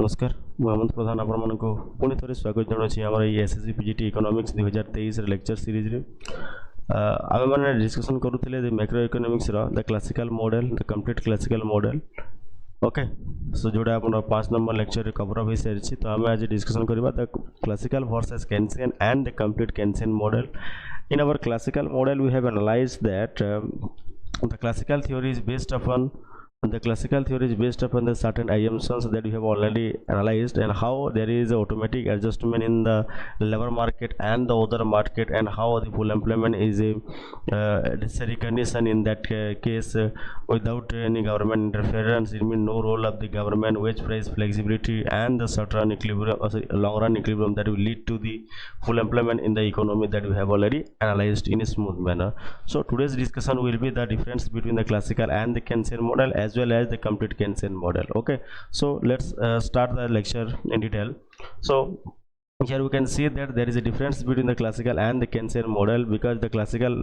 नमस्कार मु हेमंत प्रधान आपण मानको पुणी थोड़े स्वागत जनाऊँ आम SSC PGT economics 2023 lecture series रे आम मैंने डिस्कसन करूँ macro economics the classical model the complete classical model okay so जोड़ा आप 5 नंबर लेक्चर रे कवर अप हो सारी तो आम आज डिस्कसन करबा the classical versus Keynesian and the complete Keynesian model in our classical model we have analysed that the classical theory is based upon the certain assumptions that we have already analyzed, and how there is automatic adjustment in the labor market and the other market, and how the full employment is a necessary condition in that case without any government interference. It means no role of the government, wage price flexibility, and the certain equilibrium, long run equilibrium that will lead to the full employment in the economy that we have already analyzed in a smooth manner. So today's discussion will be the difference between the classical and the Keynesian model as well as the complete Keynesian model. Okay, so let's start the lecture in detail. So here we can see that there is a difference between the classical and the Keynesian model, because the classical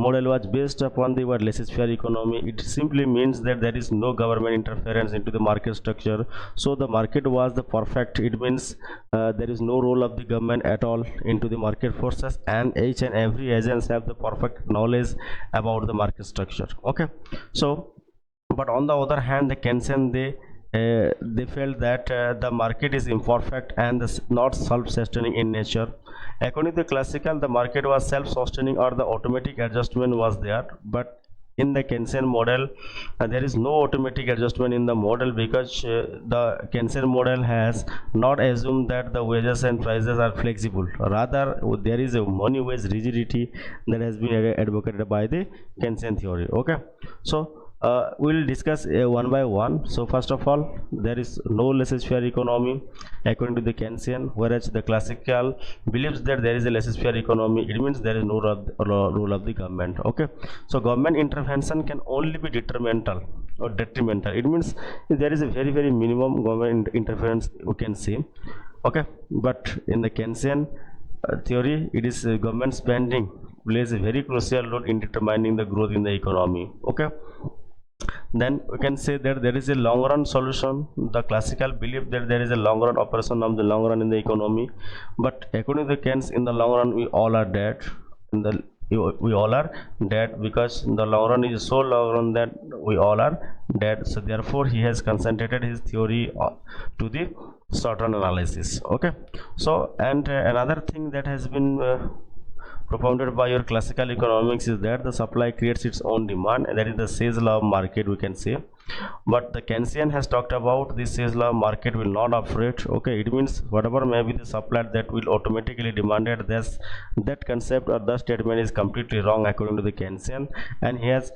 model was based upon the laissez-faire economy. It simply means that there is no government interference into the market structure, so the market was the perfect. It means there is no role of the government at all into the market forces, and each and every agents have the perfect knowledge about the market structure. Okay, so but on the other hand, the Keynesian they felt that the market is imperfect and not self-sustaining in nature. According to the classical, the market was self-sustaining or the automatic adjustment was there, but in the Keynesian model there is no automatic adjustment in the model, because the Keynesian model has not assumed that the wages and prices are flexible. Rather, there is a money wage rigidity that has been advocated by the Keynesian theory. Okay, so we'll discuss one by one. So first of all, there is no laissez-faire economy according to the Keynesian, whereas the classical believes that there is a laissez-faire economy. It means there is no role of the government. Okay, so government intervention can only be detrimental or detrimental. It means there is a very minimum government interference we can see. Okay, but in the Keynesian theory, it is government spending plays a very crucial role in determining the growth in the economy. Okay, then we can say that there is a long run solution. The classical believe that there is a long run operation of the long run in the economy, but according to Keynes, in the long run we all are dead. We all are dead, because the long run is so long run that we all are dead. So therefore he has concentrated his theory to the short run analysis. Okay, so and another thing that has been propounded by your classical economics is that the supply creates its own demand, and that is the Say's law of market, we can say. But the Keynesian has talked about this Say's law of market will not operate. Okay, it means whatever may be the supply that will automatically demanded, that concept or the statement is completely wrong according to the Keynesian. And he has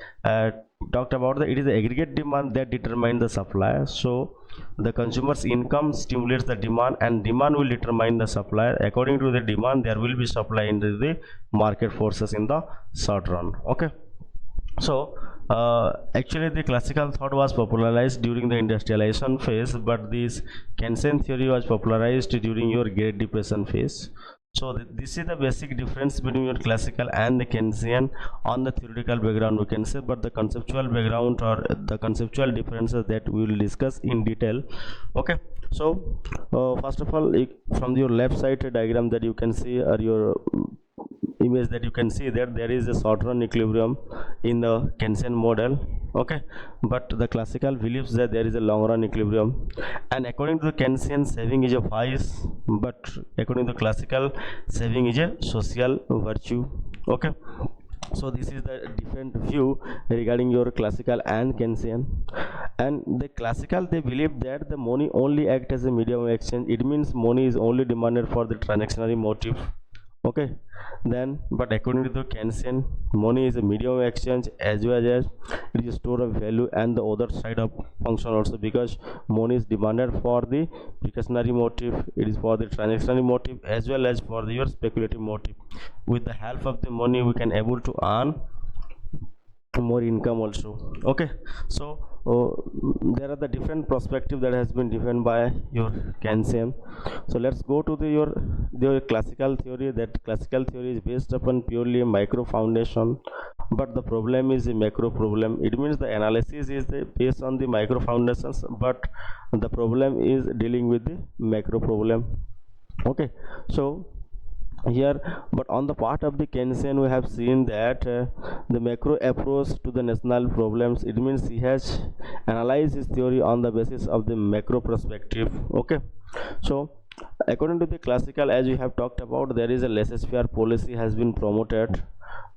talked about that it is the aggregate demand that determines the supply. So the consumer's income stimulates the demand, and demand will determine the supply. According to the demand, there will be supply into the market forces in the short run. Okay, so actually the classical thought was popularized during the industrialization phase, but this Keynesian theory was popularized during your Great Depression phase. So this is the basic difference between your classical and the Keynesian on the theoretical background, we can say. But the conceptual background or the conceptual differences that we will discuss in detail. Okay, so first of all, from your left side diagram that you can see, or your image that you can see, that there is a short run equilibrium in the Keynesian model. Okay, but the classical believes that there is a long run equilibrium, and according to the Keynesian, saving is a vice, but according to the classical, saving is a social virtue. Okay, so this is the different view regarding your classical and Keynesian. And the classical, they believe that the money only acts as a medium of exchange. It means money is only demanded for the transactionary motive. Okay, then but according to the Keynesian, money is a medium of exchange as well as it is a store of value and the other side of function also, because money is demanded for the precautionary motive, it is for the transactionary motive as well as for your speculative motive. With the help of the money we can able to earn more income also. Okay, so there are the different perspective that has been given by your Keynesian. So let's go to your classical theory. That classical theory is based upon purely a micro foundation but the problem is a macro problem. It means the analysis is based on the micro foundations, but the problem is dealing with the macro problem. Okay, so here, but on the part of the Keynesian, we have seen that the macro approach to the national problems, it means he has analyzed his theory on the basis of the macro perspective. Okay, so according to the classical, as we have talked about, there is a laissez-faire policy has been promoted,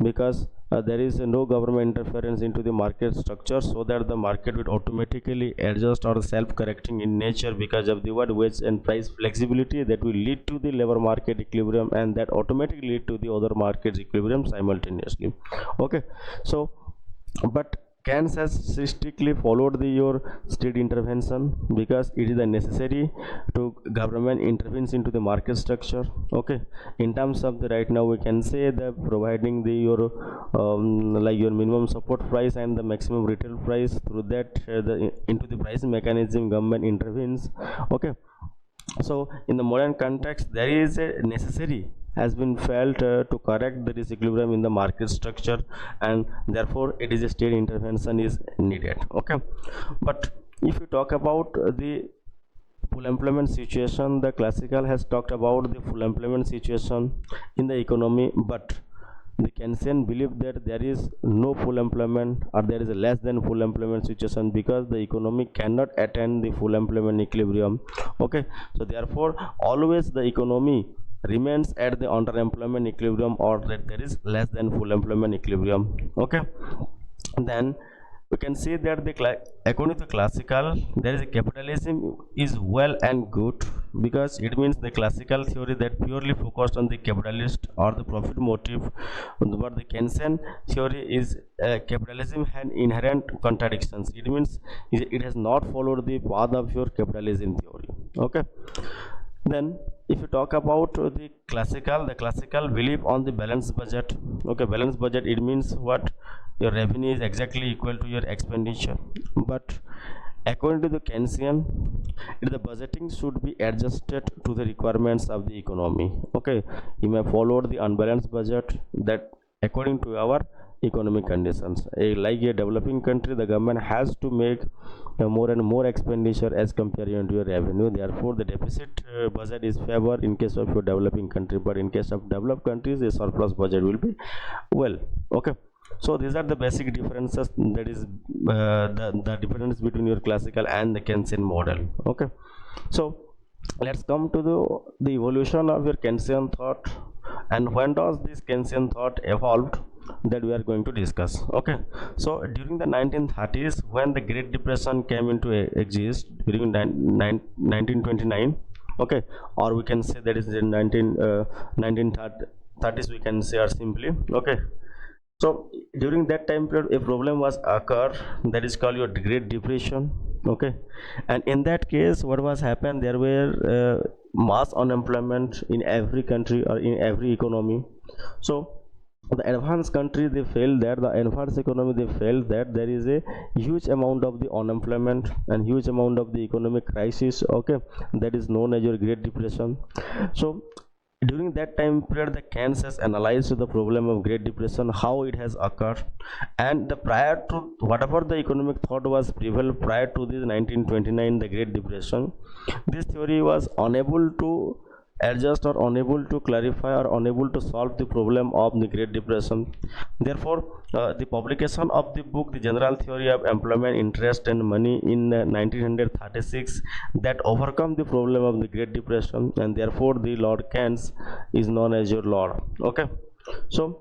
because there is no government interference into the market structure, so that the market will automatically adjust or self-correcting in nature because of the wage and price flexibility that will lead to the labor market equilibrium, and that automatically lead to the other markets equilibrium simultaneously. Okay, so but Keynes has strictly followed your state intervention, because it is necessary to government intervenes into the market structure. Okay, in terms of the right now we can say that providing your like your minimum support price and the maximum retail price, through that into the price mechanism government intervenes. Okay, so in the modern context there is a necessary has been felt to correct the disequilibrium in the market structure, and therefore it is a state intervention is needed. Okay, but if you talk about the full employment situation, the classical has talked about the full employment situation in the economy, but the Keynesian believe that there is no full employment, or there is a less than full employment situation, because the economy cannot attain the full employment equilibrium. Okay, so therefore always the economy remains at the underemployment equilibrium, or that there is less than full employment equilibrium. Okay, then we can say that according to the classical, there is a capitalism is well and good, because it means the classical theory that purely focused on the capitalist or the profit motive, but the Keynesian theory is capitalism had inherent contradictions. It means it has not followed the path of your capitalism theory. Okay, then if you talk about the classical believe on the balanced budget. Okay, balanced budget, it means what? Your revenue is exactly equal to your expenditure, but according to the Keynesian, the budgeting should be adjusted to the requirements of the economy. Okay, you may follow the unbalanced budget that according to our economic conditions. Like a developing country, the government has to make more and more expenditure as compared to your revenue. Therefore the deficit budget is favor in case of your developing country, but in case of developed countries a surplus budget will be well. Okay, so these are the basic differences, that is the difference between your classical and the Keynesian model. Okay, so let's come to the evolution of your Keynesian thought, and when does this Keynesian thought evolved, that we are going to discuss. Okay, so during the 1930s, when the Great Depression came into exist during 1929, okay, or we can say that is in 1930s, we can say, or simply. Okay, so during that time period a problem was occur, that is called your Great Depression. Okay, and in that case what was happened, there were mass unemployment in every country or in every economy. So the advanced country, they felt that the advanced economy, they felt that there is a huge amount of the unemployment and huge amount of the economic crisis. Okay, that is known as your Great Depression. So during that time period, the Keynes has analyzed the problem of Great Depression, how it has occurred, and the prior to whatever the economic thought was prevalent prior to this 1929, the Great Depression, this theory was unable to adjust or unable to clarify or unable to solve the problem of the Great Depression. Therefore the publication of the book, The General Theory of Employment, Interest and Money, in 1936, that overcome the problem of the Great Depression, and therefore the Lord Keynes is known as your Lord. Okay, so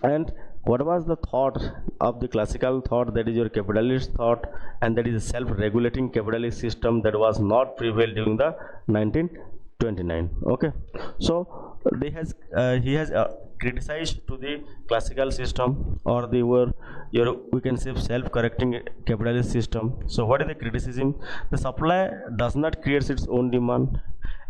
and what was the thought of the classical thought, that is your capitalist thought, and that is a self-regulating capitalist system that was not prevailed during the 1929. Okay, so he has criticized to the classical system, or they were your, we can say, self-correcting capitalist system. So what is the criticism? The supply does not create its own demand,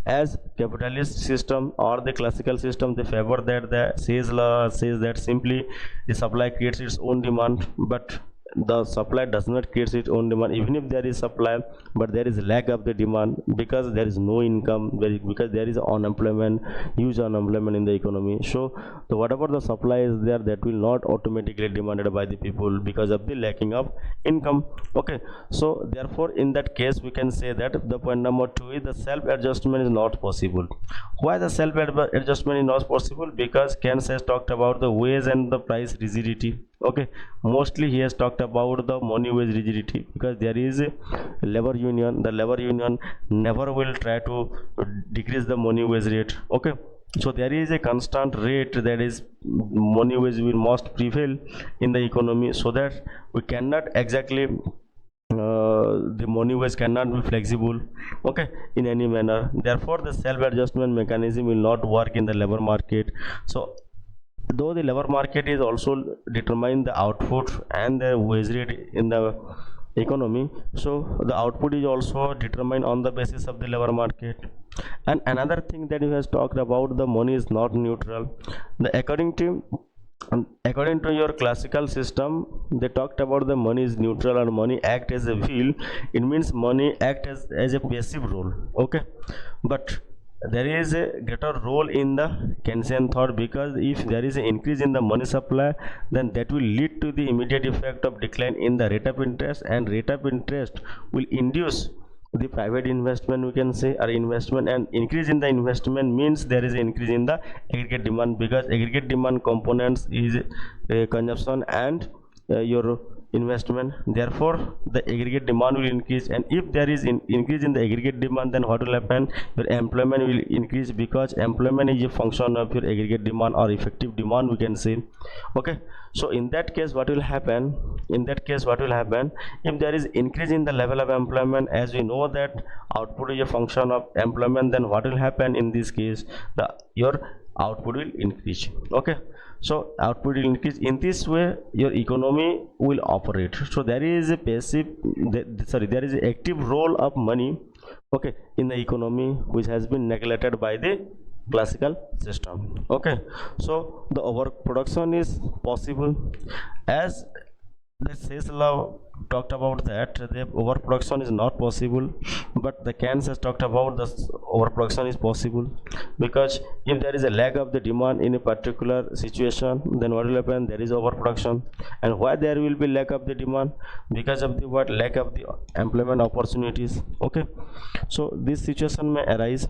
as capitalist system or the classical system, they favor that the Say's law says that simply the supply creates its own demand, but the supply does not create its own demand. Even if there is supply, but there is lack of the demand because there is no income, because there is unemployment, huge unemployment in the economy. So whatever the supply is there, that will not automatically demanded by the people because of the lacking of income. Okay, so therefore in that case we can say that the point number 2 is the self adjustment is not possible. Why the self adjustment is not possible? Because Keynes has talked about the wage and the price rigidity. Okay, mostly he has talked about the money wage rigidity, because there is a labor union. The labor union never will try to decrease the money wage rate. Okay, so there is a constant rate, that is money wage will must prevail in the economy, so that we cannot exactly the money wage cannot be flexible, okay, in any manner. Therefore the self adjustment mechanism will not work in the labor market. So though the labor market is also determine the output and the wage rate in the economy, so the output is also determined on the basis of the labor market. And another thing that he has talked about, the money is not neutral. The according to your classical system, they talked about the money is neutral and money act as a wheel. It means money act as a passive role. Okay, but there is a greater role in the Keynesian thought, because if there is an increase in the money supply, then that will lead to the immediate effect of decline in the rate of interest, and rate of interest will induce the private investment, we can say, or investment, and increase in the investment means there is an increase in the aggregate demand, because aggregate demand components is consumption and your investment. Therefore the aggregate demand will increase, and if there is increase in the aggregate demand, then what will happen? Your employment will increase, because employment is a function of your aggregate demand or effective demand, we can say. Okay, so in that case what will happen? If there is increase in the level of employment, as we know that output is a function of employment, then what will happen in this case? Your output will increase. Okay, so output will increase. In this way your economy will operate. So there is a passive, there is an active role of money, okay, in the economy, which has been neglected by the classical system. Okay, so the overproduction is possible, as the Sales law talked about that the overproduction is not possible, but the Keynes has talked about the overproduction is possible, because if there is a lack of the demand in a particular situation, then what will happen? There is overproduction. And why there will be lack of the demand? Because of the what? Lack of the employment opportunities. Okay, so this situation may arise.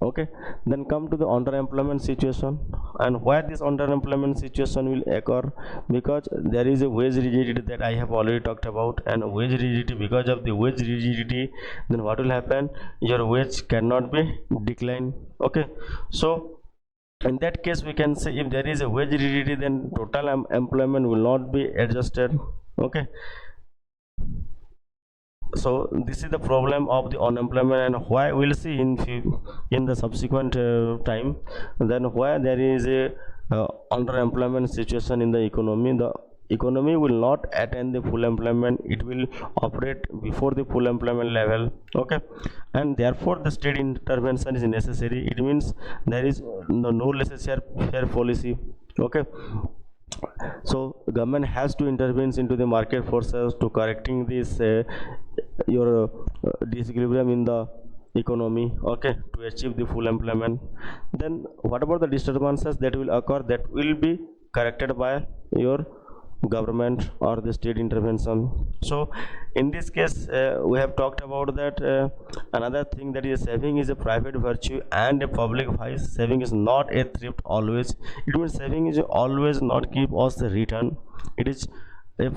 Okay, then come to the underemployment situation. And why this underemployment situation will occur? Because there is a wage rigidity that I have already talked about, and wage rigidity, because of the wage rigidity, then what will happen? Your wage cannot be declined. Okay, so in that case we can say, if there is a wage rigidity, then total employment will not be adjusted. Okay, so this is the problem of the unemployment, and why we'll see in the subsequent time, then why there is a underemployment situation in the economy. The economy will not attain the full employment, it will operate before the full employment level. Okay, and therefore the state intervention is necessary. It means there is no laissez-faire policy. Okay, so government has to intervene into the market forces to correcting this your disequilibrium in the economy, okay, to achieve the full employment. Then what about the disturbances that will occur? That will be corrected by your government or the state intervention. So in this case we have talked about that another thing, that is saving is a private virtue and a public vice. Saving is not a thrift always. It means saving is always not give us the return. It is a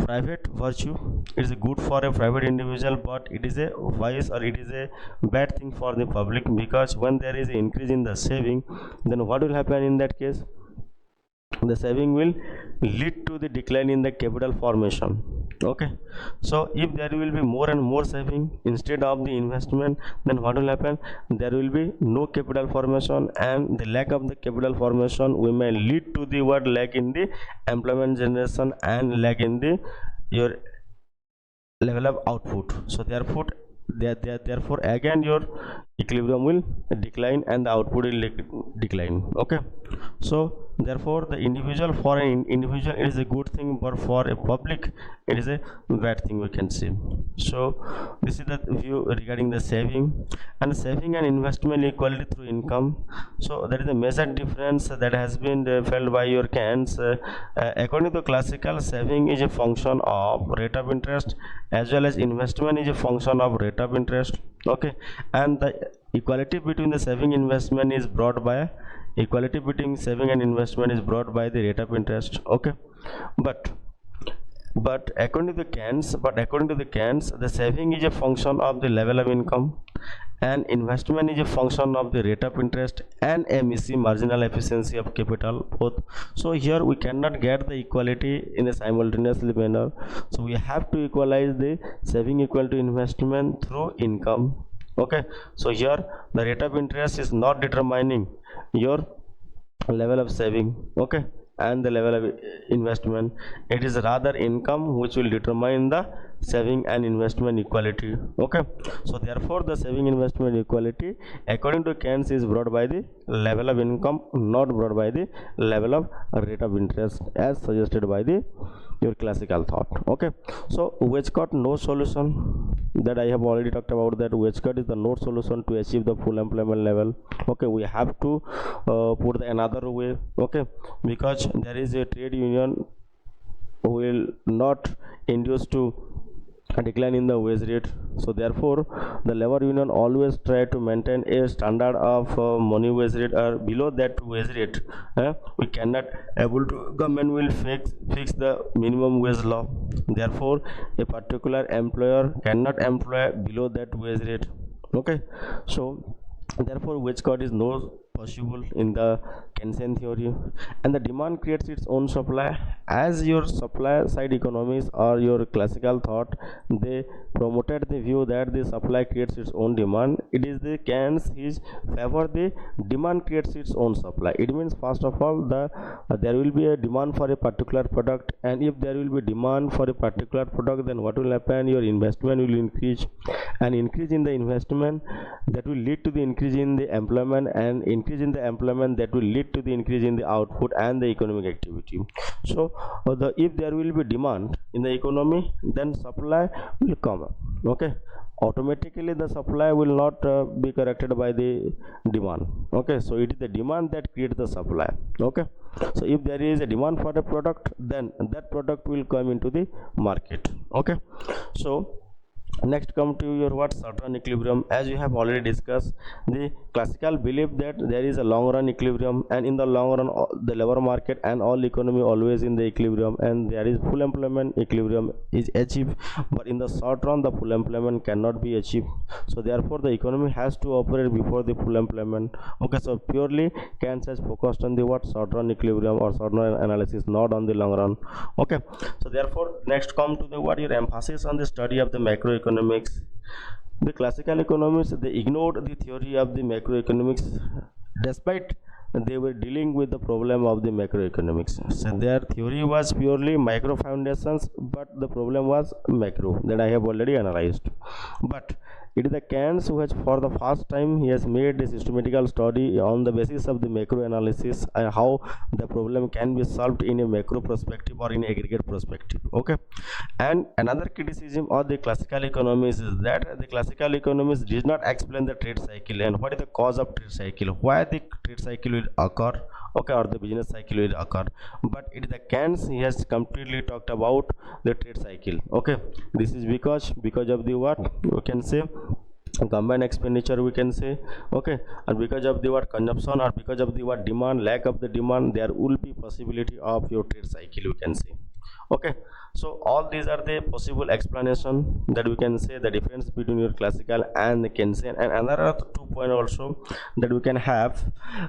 private virtue. It is good for a private individual, but it is a vice, or it is a bad thing for the public, because when there is an increase in the saving, then what will happen in that case? The saving will lead to the decline in the capital formation. Okay, so if there will be more and more saving instead of the investment, then what will happen? There will be no capital formation, and the lack of the capital formation we may lead to the what? Lack in the employment generation and lack in the your level of output. So therefore again your equilibrium will decline and the output will decline. Okay, so Therefore the individual, for an individual it is a good thing, but for a public it is a bad thing, we can see. So this is the view regarding the saving. And saving and investment equality through income. So there is a major difference that has been felt by your Keynes. According to classical, saving is a function of rate of interest, as well as investment is a function of rate of interest. Okay, and the equality between the saving investment is brought by equality between saving and investment is brought by the rate of interest. Okay, but according to the Keynes, the saving is a function of the level of income, and investment is a function of the rate of interest and MEC, marginal efficiency of capital, both. So here we cannot get the equality in a simultaneously manner. So we have to equalize the saving equal to investment through income. Okay, so here the rate of interest is not determining your level of saving, okay, and the level of investment. It is rather income which will determine the saving and investment equality. Okay, so therefore the saving investment equality according to Keynes is brought by the level of income, not brought by the level of rate of interest as suggested by the your classical thought. Okay, so wage cut no solution, that I have already talked about, that wage cut is the no solution to achieve the full employment level. Okay, we have to put the another way. Okay, because there is a trade union who will not induce to a decline in the wage rate. So therefore the labor union always try to maintain a standard of money wage rate or below that wage rate. We cannot able to, government will fix the minimum wage law. Therefore a particular employer cannot employ below that wage rate. Okay, so therefore wage cut is no possible in the Keynesian theory. And the demand creates its own supply, as your supply side economists or your classical thought, they promoted the view that the supply creates its own demand. It is the Keynes his favor the demand creates its own supply. It means first of all there will be a demand for a particular product, and if there will be demand for a particular product, then what will happen, your investment will increase, and increase in the investment that will lead to the increase in the employment, and increase in the employment that will lead to the increase in the output and the economic activity. So if there will be demand in the economy, then supply will come. Okay, automatically the supply will not be corrected by the demand. Okay, so it is the demand that creates the supply. Okay, so if there is a demand for a product, then that product will come into the market. Okay, so next come to your what, short-run equilibrium. As you have already discussed, the classical belief that there is a long-run equilibrium, and in the long run the labor market and all economy always in the equilibrium, and there is full employment equilibrium is achieved. But in the short run the full employment cannot be achieved, so therefore the economy has to operate before the full employment. Okay, so purely Keynes has focused on the what, short-run equilibrium or short-run analysis, not on the long run. Okay, so therefore next come to the what, your emphasis on the study of the macroeconomics. The classical economists, they ignored the theory of the macroeconomics despite they were dealing with the problem of the macroeconomics. So their theory was purely micro foundations, but the problem was macro, that I have already analyzed. But it is the Keynes who has, for the first time, he has made a systematical study on the basis of the macro analysis and how the problem can be solved in a macro perspective or in aggregate perspective. Okay, and another criticism of the classical economists is that the classical economists did not explain the trade cycle and what is the cause of trade cycle, why the trade cycle will occur. Okay, or the business cycle will occur. But it is the Keynes, he has completely talked about the trade cycle. Okay, this is because of the what, we can say combined expenditure, we can say. Okay, and because of the what, consumption, or because of the what, demand, lack of the demand, there will be possibility of your trade cycle, we can say. Okay, so all these are the possible explanation that we can say the difference between your classical and the Keynesian. And another 2 point also that we can have,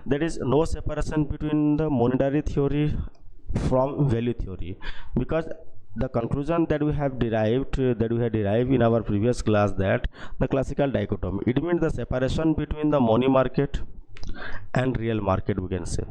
that is no separation between the monetary theory from value theory, because the conclusion that we have derived in our previous class, that the classical dichotomy, it means the separation between the money market and real market, we can say.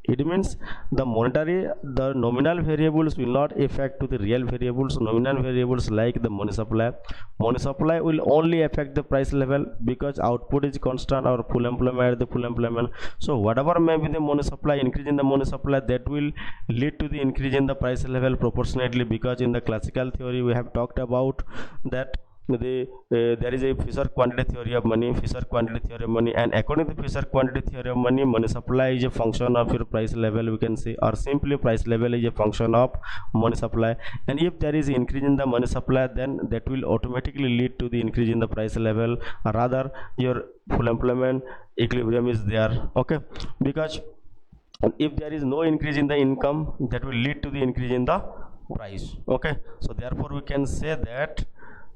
It means the nominal variables will not affect to the real variables. Nominal variables like the money supply will only affect the price level because output is constant or full employment, the full employment. So whatever may be the money supply, increase in the money supply, that will lead to the increase in the price level proportionately, because in the classical theory we have talked about that there is a Fisher quantity theory of money, and according to Fisher quantity theory of money, money supply is a function of your price level, we can say, or simply price level is a function of money supply. And if there is increase in the money supply, then that will automatically lead to the increase in the price level, or rather your full employment equilibrium is there. Okay, because if there is no increase in the income, that will lead to the increase in the price. Okay, so therefore we can say that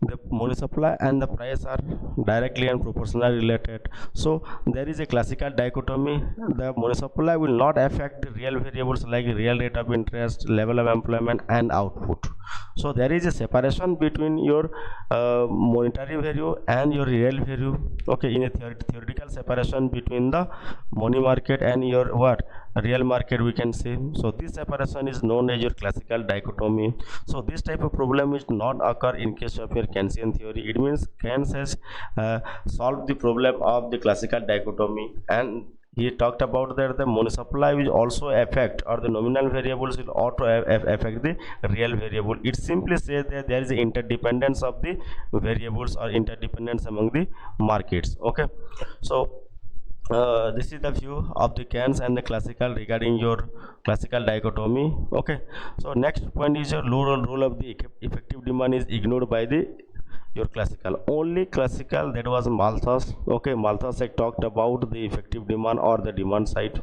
the money supply and the price are directly and proportionally related. So there is a classical dichotomy: the money supply will not affect the real variables like real rate of interest, level of employment, and output. So there is a separation between your monetary value and your real value. Okay, in a theoretical separation between the money market and your real market, we can say. So this separation is known as your classical dichotomy. So this type of problem is not occur in case of your Keynesian theory. It means Keynes has solved the problem of the classical dichotomy, and he talked about that the money supply will also affect, or the nominal variables will also affect the real variable. It simply says that there is an interdependence of the variables, or interdependence among the markets. Okay, so this is the view of the Keynes and the classical regarding your classical dichotomy. Okay, so next point is your role of the effective demand is ignored by the your classical. Only classical, that was Malthus. Okay, Malthus had talked about the effective demand or the demand side.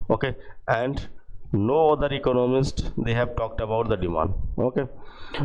Okay, and no other economist they have talked about the demand. Okay,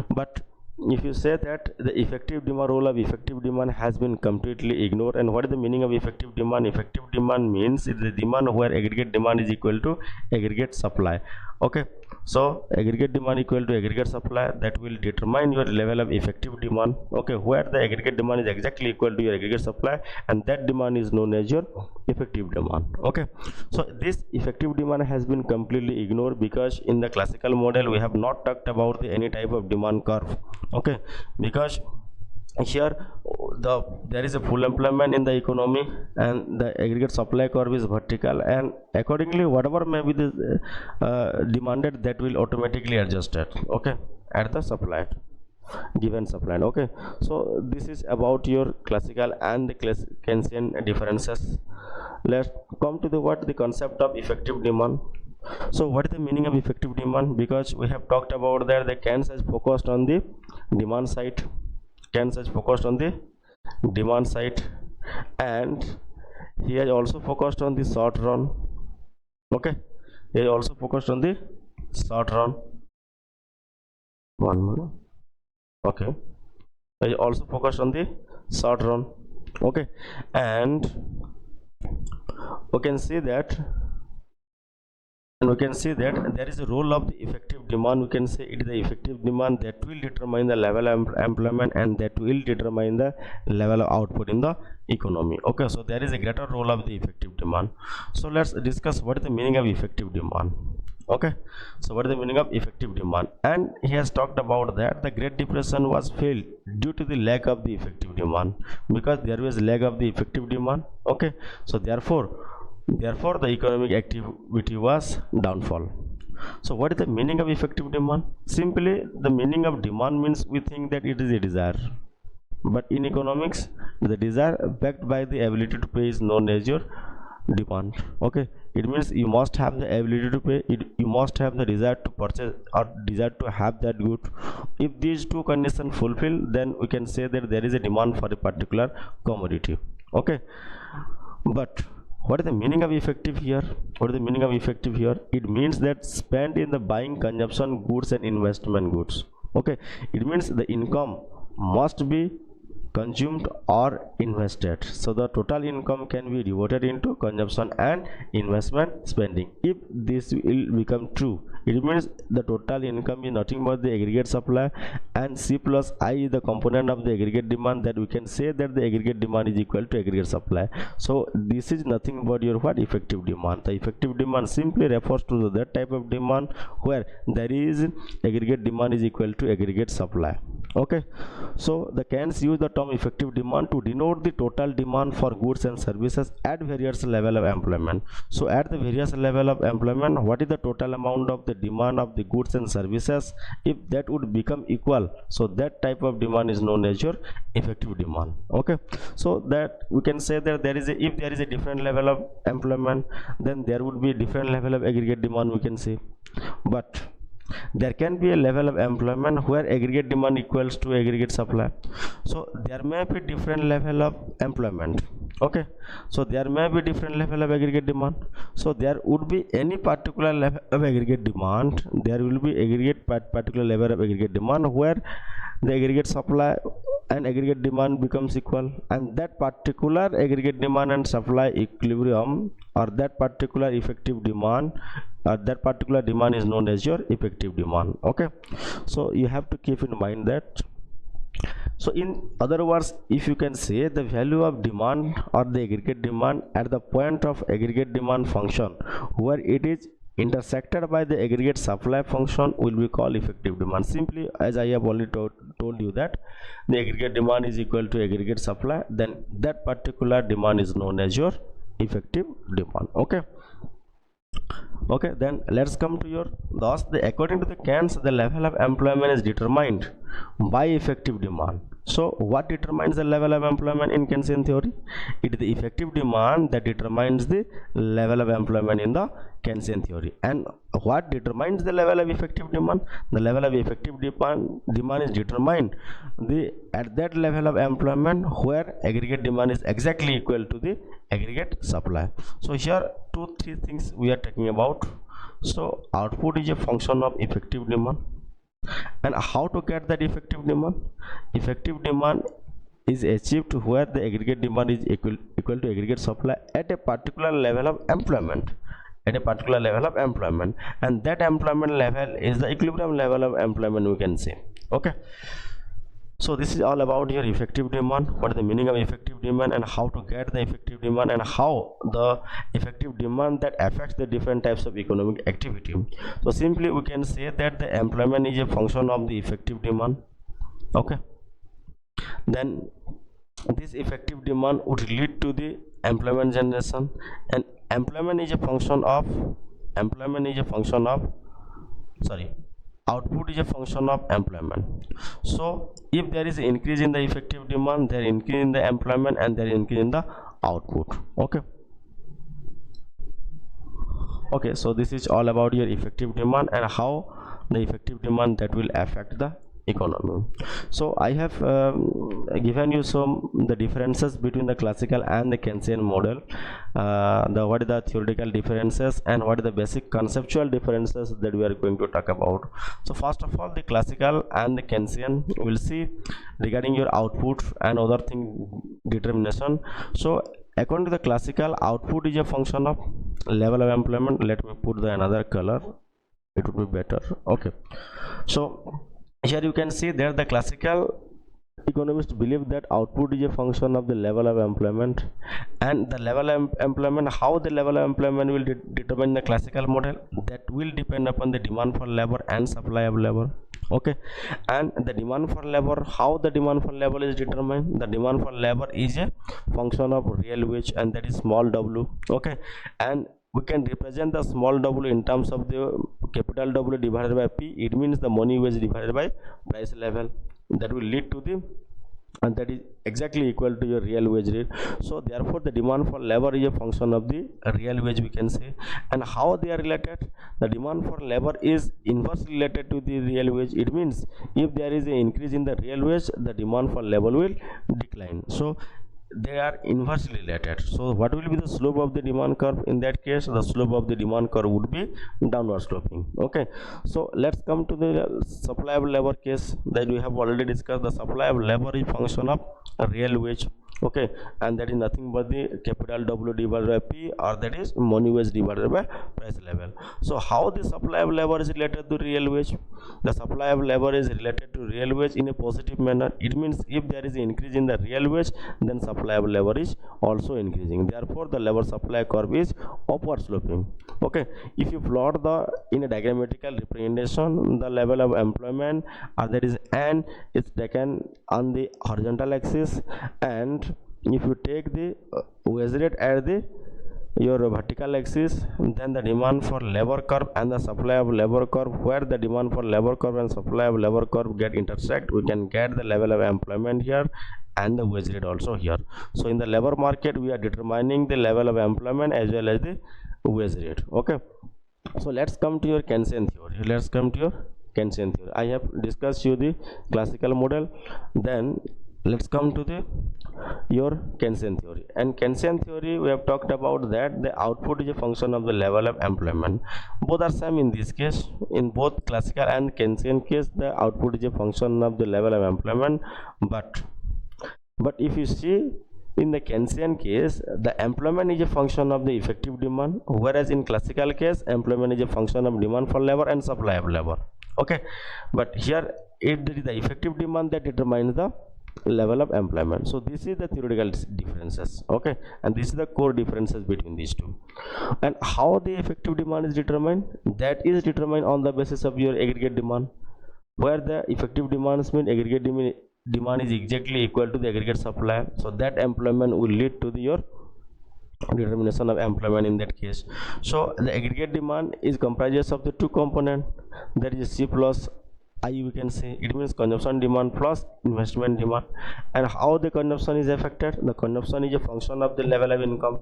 but if you say that the effective demand, role of effective demand has been completely ignored. And what is the meaning of effective demand? Effective demand means it's the demand where aggregate demand is equal to aggregate supply. Okay, so aggregate demand equal to aggregate supply, that will determine your level of effective demand. Okay, where the aggregate demand is exactly equal to your aggregate supply, and that demand is known as your effective demand. Okay, so this effective demand has been completely ignored because in the classical model we have not talked about any type of demand curve. Okay, because here there is a full employment in the economy, and the aggregate supply curve is vertical, and accordingly whatever may be the demanded, that will automatically adjusted. Okay, at the supply, given supply. Okay, so this is about your classical and the Keynesian differences. Let's come to the concept of effective demand. So what is the meaning of effective demand? Because we have talked about that the Keynes has focused on the demand side. Keynes has focused on the demand side, and he has also focused on the short run. Okay, he has also focused on the short run. One minute. Okay, he has also focused on the short run. Okay, and we can see that there is a role of the effective demand. We can say it is the effective demand that will determine the level of employment, and that will determine the level of output in the economy. Okay, so there is a greater role of the effective demand. So let's discuss what is the meaning of effective demand. Okay, so what is the meaning of effective demand? And he has talked about that the Great Depression was failed due to the lack of the effective demand, because there was lack of the effective demand. Okay, so therefore the economic activity was downfall. So what is the meaning of effective demand? Simply, the meaning of demand means we think that it is a desire, but in economics the desire backed by the ability to pay is known as your demand. Okay, it means you must have the ability to pay, you must have the desire to purchase or desire to have that good. If these two conditions fulfill, then we can say that there is a demand for a particular commodity. Okay, but what is the meaning of effective here? What is the meaning of effective here? It means that spent in the buying consumption goods and investment goods. Okay, it means the income must be consumed or invested. So the total income can be devoted into consumption and investment spending. If this will become true, It means the total income is nothing but the aggregate supply, and C plus I is the component of the aggregate demand, that we can say that the aggregate demand is equal to aggregate supply. So this is nothing but your what? Effective demand. The effective demand simply refers to that type of demand where there is aggregate demand is equal to aggregate supply. Okay, so the Keynes use the term effective demand to denote the total demand for goods and services at various level of employment. So at the various level of employment, what is the total amount of the demand of the goods and services? If that would become equal, so that type of demand is known as your effective demand. Okay, so that we can say that there is a, if there is a different level of employment, then there would be different level of aggregate demand, we can say. But there can be a level of employment where aggregate demand equals to aggregate supply. So there may be different level of employment. Okay, so there may be different level of aggregate demand. So there would be any particular level of aggregate demand, there will be aggregate particular level of aggregate demand where the aggregate supply and aggregate demand becomes equal, and that particular aggregate demand and supply equilibrium, or that particular effective demand, that particular demand is known as your effective demand. Okay, so you have to keep in mind that. So in other words, if you can say the value of demand or the aggregate demand at the point of aggregate demand function where it is intersected by the aggregate supply function will be called effective demand. Simply, as I have already told you that the aggregate demand is equal to aggregate supply, then that particular demand is known as your effective demand. Okay, okay, then let's come to your thus according to the Keynes, the level of employment is determined by effective demand. So what determines the level of employment in Keynesian theory? It is the effective demand that determines the level of employment in the Keynesian theory. And what determines the level of effective demand? The level of effective demand is determined at that level of employment where aggregate demand is exactly equal to the aggregate supply. So here 2-3 things we are talking about. So output is a function of effective demand, and how to get that effective demand? Effective demand is achieved where the aggregate demand is equal to aggregate supply at a particular level of employment, and that employment level is the equilibrium level of employment, we can say. Okay, so this is all about your effective demand, what is the meaning of effective demand, and how to get the effective demand, and how the effective demand that affects the different types of economic activity. So simply we can say that the employment is a function of the effective demand. Okay, then this effective demand would lead to the employment generation, and employment is a function of output is a function of employment. So if there is an increase in the effective demand, there is increase in the employment, and there is increase in the output. Okay, okay, so this is all about your effective demand and how the effective demand that will affect the economy. So I have given you the differences between the classical and the Keynesian model, what are the theoretical differences and what are the basic conceptual differences that we are going to talk about. So first of all, the classical and the Keynesian, we'll see regarding your output and other thing determination. So according to the classical, output is a function of level of employment. Let me put the another color, it would be better. Okay, so here you can see that the classical economists believe that output is a function of the level of employment, and the level of employment, how the level of employment will determine the classical model, that will depend upon the demand for labor and supply of labor. Okay, and the demand for labor, how the demand for labor is determined? The demand for labor is a function of real wage, and that is small w. Okay, and we can represent the small w in terms of the capital W divided by P. It means the money wage divided by price level, that will lead to the, and that is exactly equal to your real wage rate. So therefore the demand for labor is a function of the real wage, we can say. And how they are related? The demand for labor is inversely related to the real wage. It means if there is an increase in the real wage, the demand for labor will decline. So they are inversely related. So what will be the slope of the demand curve? In that case, the slope of the demand curve would be downward sloping. Okay, so let's come to the supply of labor case that we have already discussed. The supply of labor is function of real wage. okay, and that is nothing but the capital W divided by P, or that is money wage divided by price level. So how the supply of labor is related to real wage? The supply of labor is related to real wage in a positive manner. It means if there is an increase in the real wage, then supply of labor is also increasing. Therefore the labor supply curve is upward sloping. Okay, if you plot the in a diagrammatical representation the level of employment, that is N, is taken on the horizontal axis, and if you take the wage rate at the your vertical axis, then the demand for labor curve and the supply of labor curve, where the demand for labor curve and supply of labor curve get intersect, we can get the level of employment here and the wage rate also here. So in the labor market we are determining the level of employment as well as the wage rate. Okay, so let's come to your Keynesian theory. I have discussed you the classical model, then let's come to the your Keynesian theory. And Keynesian theory, we have talked about that the output is a function of the level of employment. Both are same in this case. In both classical and Keynesian case, the output is a function of the level of employment. But if you see in the Keynesian case, the employment is a function of the effective demand, whereas in classical case, employment is a function of demand for labor and supply of labor. Okay, but here it is the effective demand that determines the level of employment. So this is the theoretical differences. Okay, and this is the core differences between these two. And how the effective demand is determined? That is determined on the basis of your aggregate demand, where the effective demands mean aggregate demand is exactly equal to the aggregate supply. So that employment will lead to your determination of employment in that case. So the aggregate demand is comprises of the two component, that is C plus I, we can say. It means consumption demand plus investment demand. And how the consumption is affected? The consumption is a function of the level of income,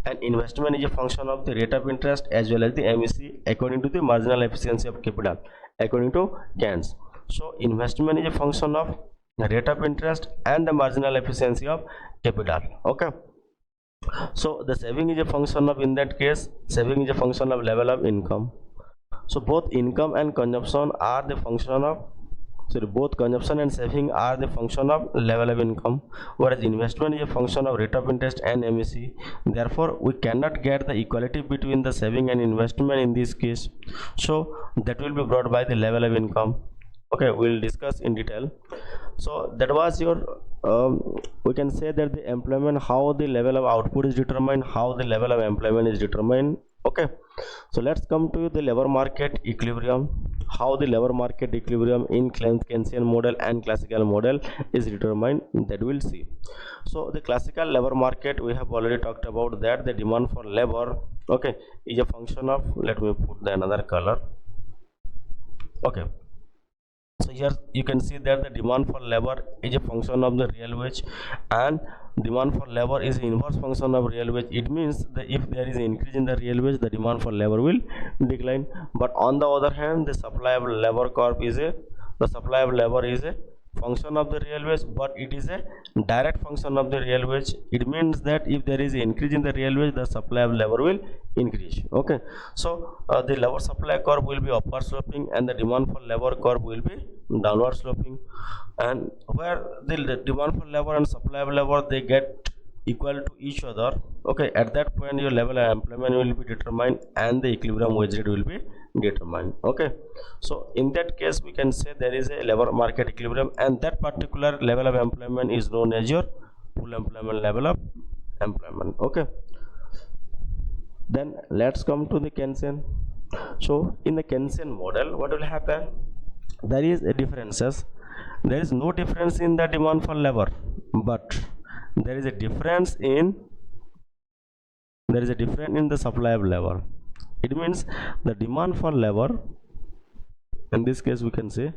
and investment is a function of the rate of interest as well as the MEC according to the marginal efficiency of capital according to Keynes. So investment is a function of the rate of interest and the marginal efficiency of capital. Okay, so the saving is a function of, in that case, saving is a function of level of income. So both income and consumption are the function of, both consumption and saving are the function of level of income, whereas investment is a function of rate of interest and MEC. Therefore we cannot get the equality between the saving and investment in this case, so that will be brought by the level of income. Okay, we'll discuss in detail. So that was your we can say that the employment, how the level of output is determined, how the level of employment is determined. Okay, so let's come to the labor market equilibrium, how the labor market equilibrium in Keynesian model and classical model is determined, that we'll see. So the classical labor market, we have already talked about that the demand for labor, okay, is a function of, let me put the another color. Okay, so here you can see that the demand for labor is a function of the real wage, and demand for labor is the inverse function of real wage. It means that if there is an increase in the real wage, the demand for labor will decline. But on the other hand, the supply of labor curve is a function of the real wage, but it is a direct function of the real wage. It means that if there is an increase in the real wage, the supply of labor will increase. Okay, so the labor supply curve will be upward sloping and the demand for labor curve will be downward sloping, and where the demand for labor and supply of labor, they get equal to each other. Okay, at that point your level of employment will be determined and the equilibrium wage rate will be determined. Okay, so in that case we can say there is a labor market equilibrium, and that particular level of employment is known as your full employment level of employment. Okay, then let's come to the Keynesian. So in the Keynesian model, what will happen? There is a differences. There is no difference in the demand for labor, but there is a difference in the supply of labor. It means the demand for labor, in this case we can say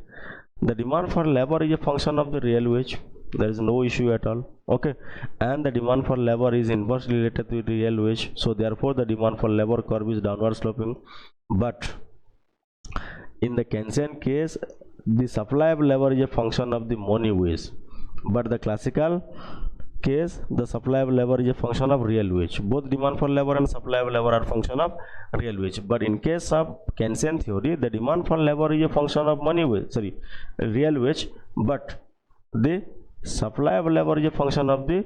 the demand for labor is a function of the real wage. There is no issue at all. Okay, and the demand for labor is inversely related to the real wage, so therefore the demand for labor curve is downward sloping. But in the Keynesian case, the supply of labor is a function of the money wage, but the classical case, the supply of labor is a function of real wage. Both demand for labor and supply of labor are function of real wage, but in case of Keynesian theory, the demand for labor is a function of real wage, but the supply of labor is a function of the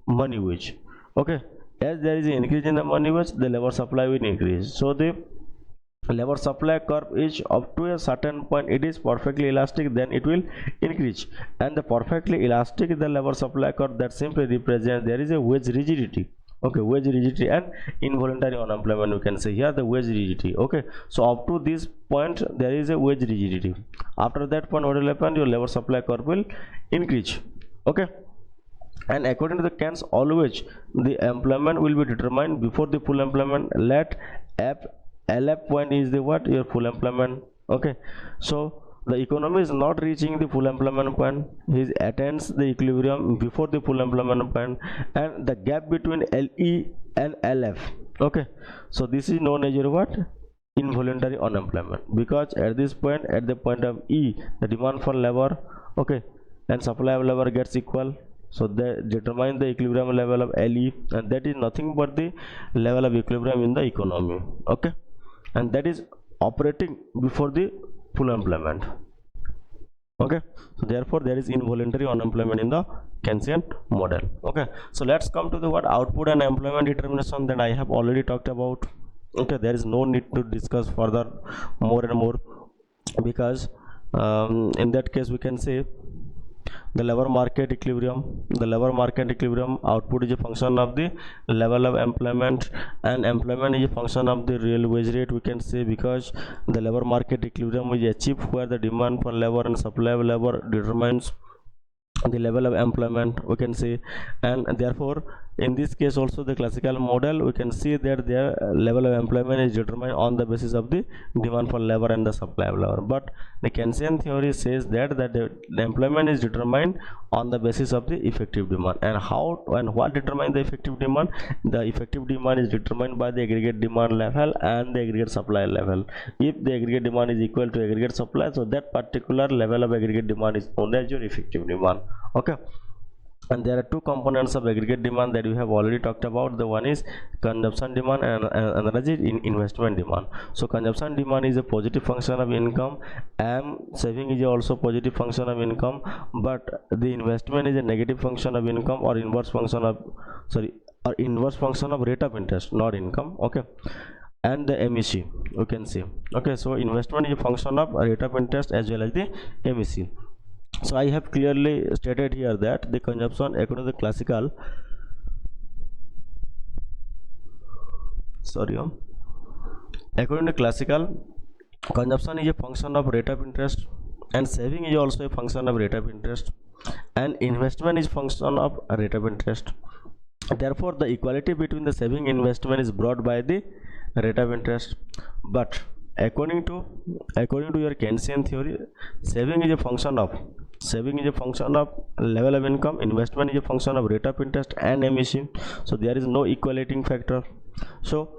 money wage. Okay, as there is an increase in the money wage, the labor supply will increase. So the labor supply curve is up to a certain point, it is perfectly elastic, then it will increase. And the perfectly elastic is the labor supply curve that simply represents there is a wage rigidity. Okay, wage rigidity and involuntary unemployment, we can say here the wage rigidity. Okay, so up to this point there is a wage rigidity. After that point, what will happen? Your labor supply curve will increase. Okay, and according to the Keynes, always the employment will be determined before the full employment. Let LF point is the what? Your full employment. Okay, so the economy is not reaching the full employment point, it attains the equilibrium before the full employment point, and the gap between LE and LF. Okay, so this is known as your what? Involuntary unemployment, because at this point, at the point of E, the demand for labor, okay, and supply of labor gets equal. So they determine the equilibrium level of LE, and that is nothing but the level of equilibrium in the economy. Okay, and that is operating before the full employment. Okay, so therefore there is involuntary unemployment in the Keynesian model. Okay, so let's come to the what? Output and employment determination that I have already talked about. Okay, there is no need to discuss further more and more, because in that case we can say the labor market equilibrium. The labor market equilibrium, output is a function of the level of employment, and employment is a function of the real wage rate, we can say, because the labor market equilibrium is achieved where the demand for labor and supply of labor determines the level of employment, we can say. And therefore in this case also, the classical model, we can see that their level of employment is determined on the basis of the demand for labor and the supply of labor. But the Keynesian theory says that the employment is determined on the basis of the effective demand. And how and what determines the effective demand? The effective demand is determined by the aggregate demand level and the aggregate supply level. If the aggregate demand is equal to aggregate supply, so that particular level of aggregate demand is known as your effective demand. Okay, and there are two components of aggregate demand that we have already talked about. The one is consumption demand, and another is investment demand. So consumption demand is a positive function of income, and saving is also positive function of income, but the investment is a negative function of income, or inverse function of rate of interest, not income. Okay, and the MEC, you can see. Okay, so investment is a function of rate of interest as well as the MEC. So I have clearly stated here that the consumption, according to the classical, according to classical, consumption is a function of rate of interest, and saving is also a function of rate of interest, and investment is function of rate of interest. Therefore the equality between the saving and investment is brought by the rate of interest. But according to your Keynesian theory, saving is a function of level of income, investment is a function of rate of interest and MEC. So there is no equalating factor. So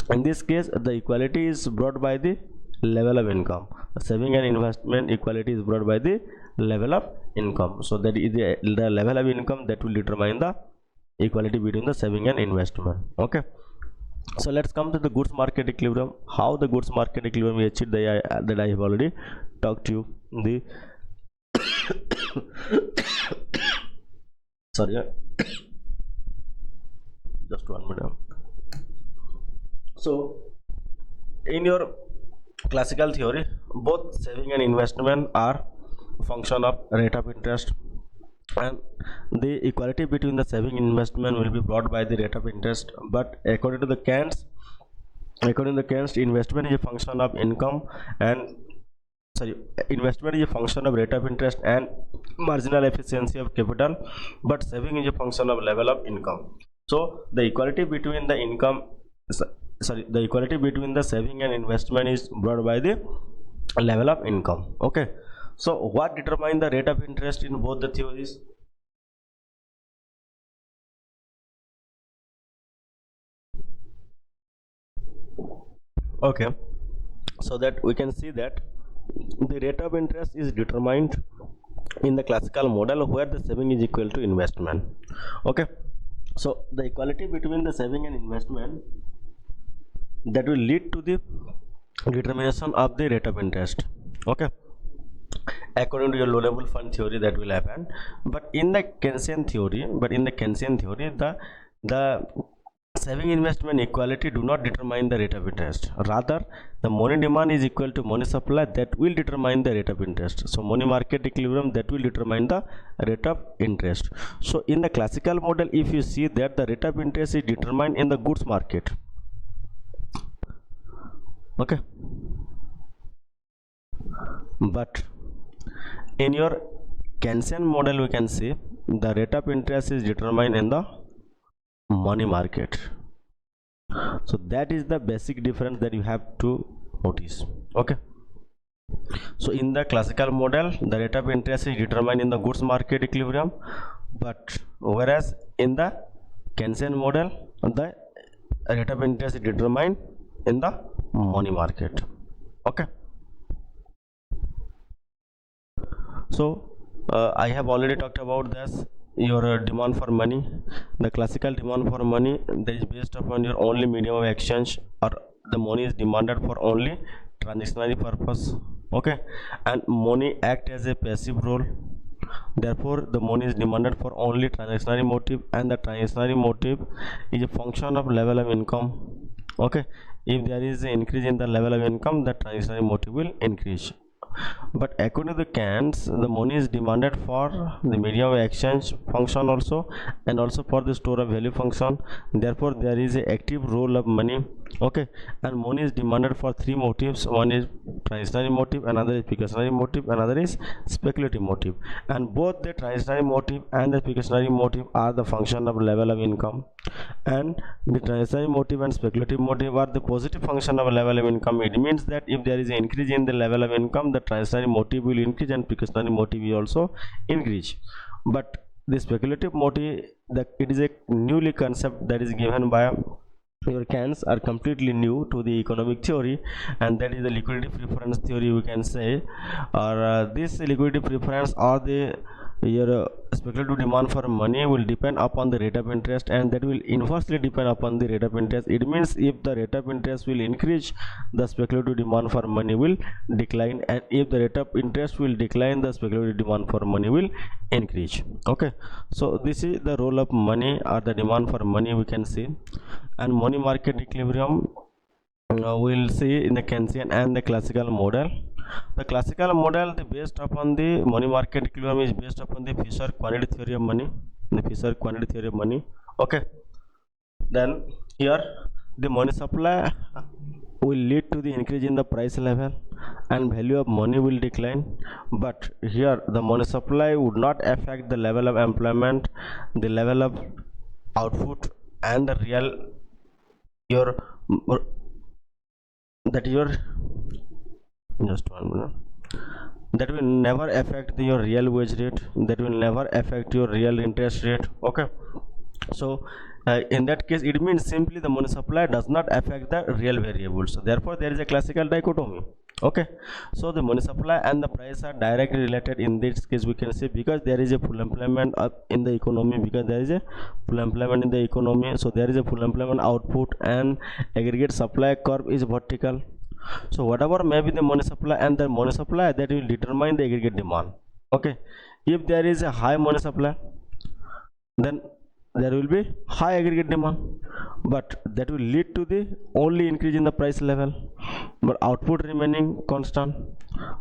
in this case, the equality is brought by the level of income. Saving and investment equality is brought by the level of income. So that is the level of income that will determine the equality between the saving and investment. Okay, so let's come to the goods market equilibrium. How the goods market equilibrium is achieved, that I have already talked to you. The sorry, just 1 minute. So in your classical theory, both saving and investment are function of rate of interest, and the equality between the saving and investment will be brought by the rate of interest. But according to the Keynes, investment is a function of income, and investment is a function of rate of interest and marginal efficiency of capital, but saving is a function of level of income. So the equality between the saving and investment is brought by the level of income. Okay, so what determines the rate of interest in both the theories? Okay, so that we can see that the rate of interest is determined in the classical model where the saving is equal to investment. Okay, so the equality between the saving and investment, that will lead to the determination of the rate of interest. Okay, according to your low level fund theory that will happen. But in the Keynesian theory, the saving investment equality do not determine the rate of interest. Rather, the money demand is equal to money supply that will determine the rate of interest. So money market equilibrium that will determine the rate of interest. So in the classical model, if you see that the rate of interest is determined in the goods market. Okay, but in your Keynesian model we can see the rate of interest is determined in the money market. So that is the basic difference that you have to notice. Okay, so in the classical model the rate of interest is determined in the goods market equilibrium, but whereas in the Keynesian model the rate of interest is determined in the money market. Okay, so I have already talked about this. Your demand for money, the classical demand for money, that is based upon your only medium of exchange, or the money is demanded for only transactionary purpose. Okay, and money act as a passive role, therefore the money is demanded for only transactionary motive, and the transactionary motive is a function of level of income. Okay, if there is an increase in the level of income, the transactionary motive will increase. But according to the Keynes, the money is demanded for the medium of exchange function also, and also for the store of value function. Therefore there is a active role of money. Okay, and money is demanded for three motives. One is transitory motive, another is precautionary motive, another is speculative motive, and both the transitory motive and the precautionary motive are the function of level of income, and the transitory motive and speculative motive are the positive function of a level of income. It means that if there is an increase in the level of income, the transitory motive will increase and precautionary motive will also increase. But the speculative motive, it is a newly concept that is given by your Keynes, are completely new to the economic theory, and that is the liquidity preference theory we can say, or this liquidity preference or the your speculative demand for money will depend upon the rate of interest, and that will inversely depend upon the rate of interest. It means if the rate of interest will increase, the speculative demand for money will decline, and if the rate of interest will decline, the speculative demand for money will increase. Okay, so this is the role of money or the demand for money we can see. And money market equilibrium we'll see in the Keynesian and the classical model. The classical model, based upon the money market equilibrium, is based upon the Fisher quantity theory of money. The Fisher quantity theory of money. Okay. Then here the money supply will lead to the increase in the price level, and value of money will decline. But here the money supply would not affect the level of employment, the level of output, and the real your that your just 1 minute, that will never affect your real wage rate, that will never affect your real interest rate. Okay, so in that case it means simply the money supply does not affect the real variables, so therefore there is a classical dichotomy. Okay, so the money supply and the price are directly related in this case we can say, because there is a full employment in the economy, because there is a full employment in the economy, so there is a full employment output, and aggregate supply curve is vertical. So whatever may be the money supply and the money supply, that will determine the aggregate demand. Okay, if there is a high money supply, then there will be high aggregate demand, but that will lead to the only increase in the price level, but output remaining constant.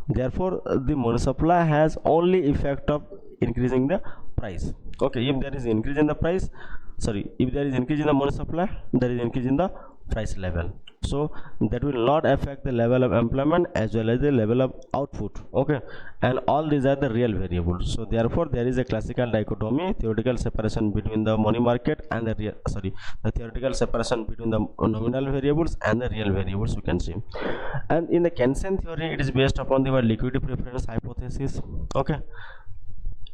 Therefore the money supply has only effect of increasing the price. Okay, if there is increase in the price, if there is increase in the money supply, there is increase in the price level, so that will not affect the level of employment as well as the level of output. Okay, and all these are the real variables. So therefore there is a classical dichotomy, theoretical separation between the money market and the the theoretical separation between the nominal variables and the real variables we can see. And in the Keynesian theory, it is based upon the liquidity preference hypothesis. Okay,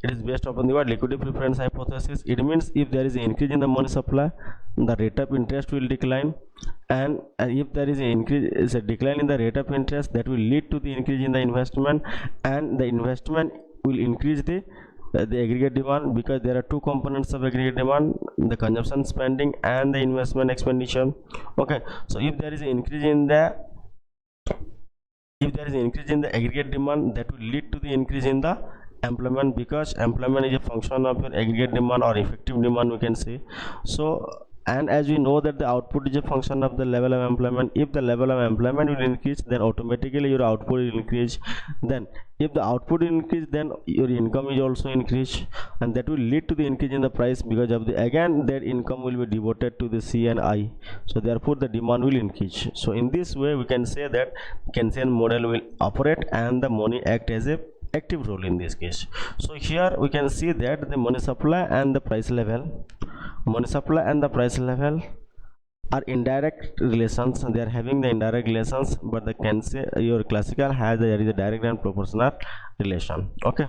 it is based upon the liquidity preference hypothesis. It means if there is an increase in the money supply, the rate of interest will decline, and if there is a decline in the rate of interest, that will lead to the increase in the investment, and the investment will increase the aggregate demand, because there are two components of aggregate demand, the consumption spending and the investment expenditure. Okay, so if there is an increase in the if there is an increase in the aggregate demand, that will lead to the increase in the employment, because employment is a function of your aggregate demand or effective demand, we can say. So, and as we know that the output is a function of the level of employment. If the level of employment will increase, then automatically your output will increase. Then if the output increase, then your income is also increase, and that will lead to the increase in the price, because of the, again, that income will be devoted to the C and I, so therefore the demand will increase. So in this way we can say that Keynesian model will operate and the money act as a active role in this case. So here we can see that the money supply and the price level are indirect relations. They are having the indirect relations, but the your classical has there is a direct and proportional relation. Okay,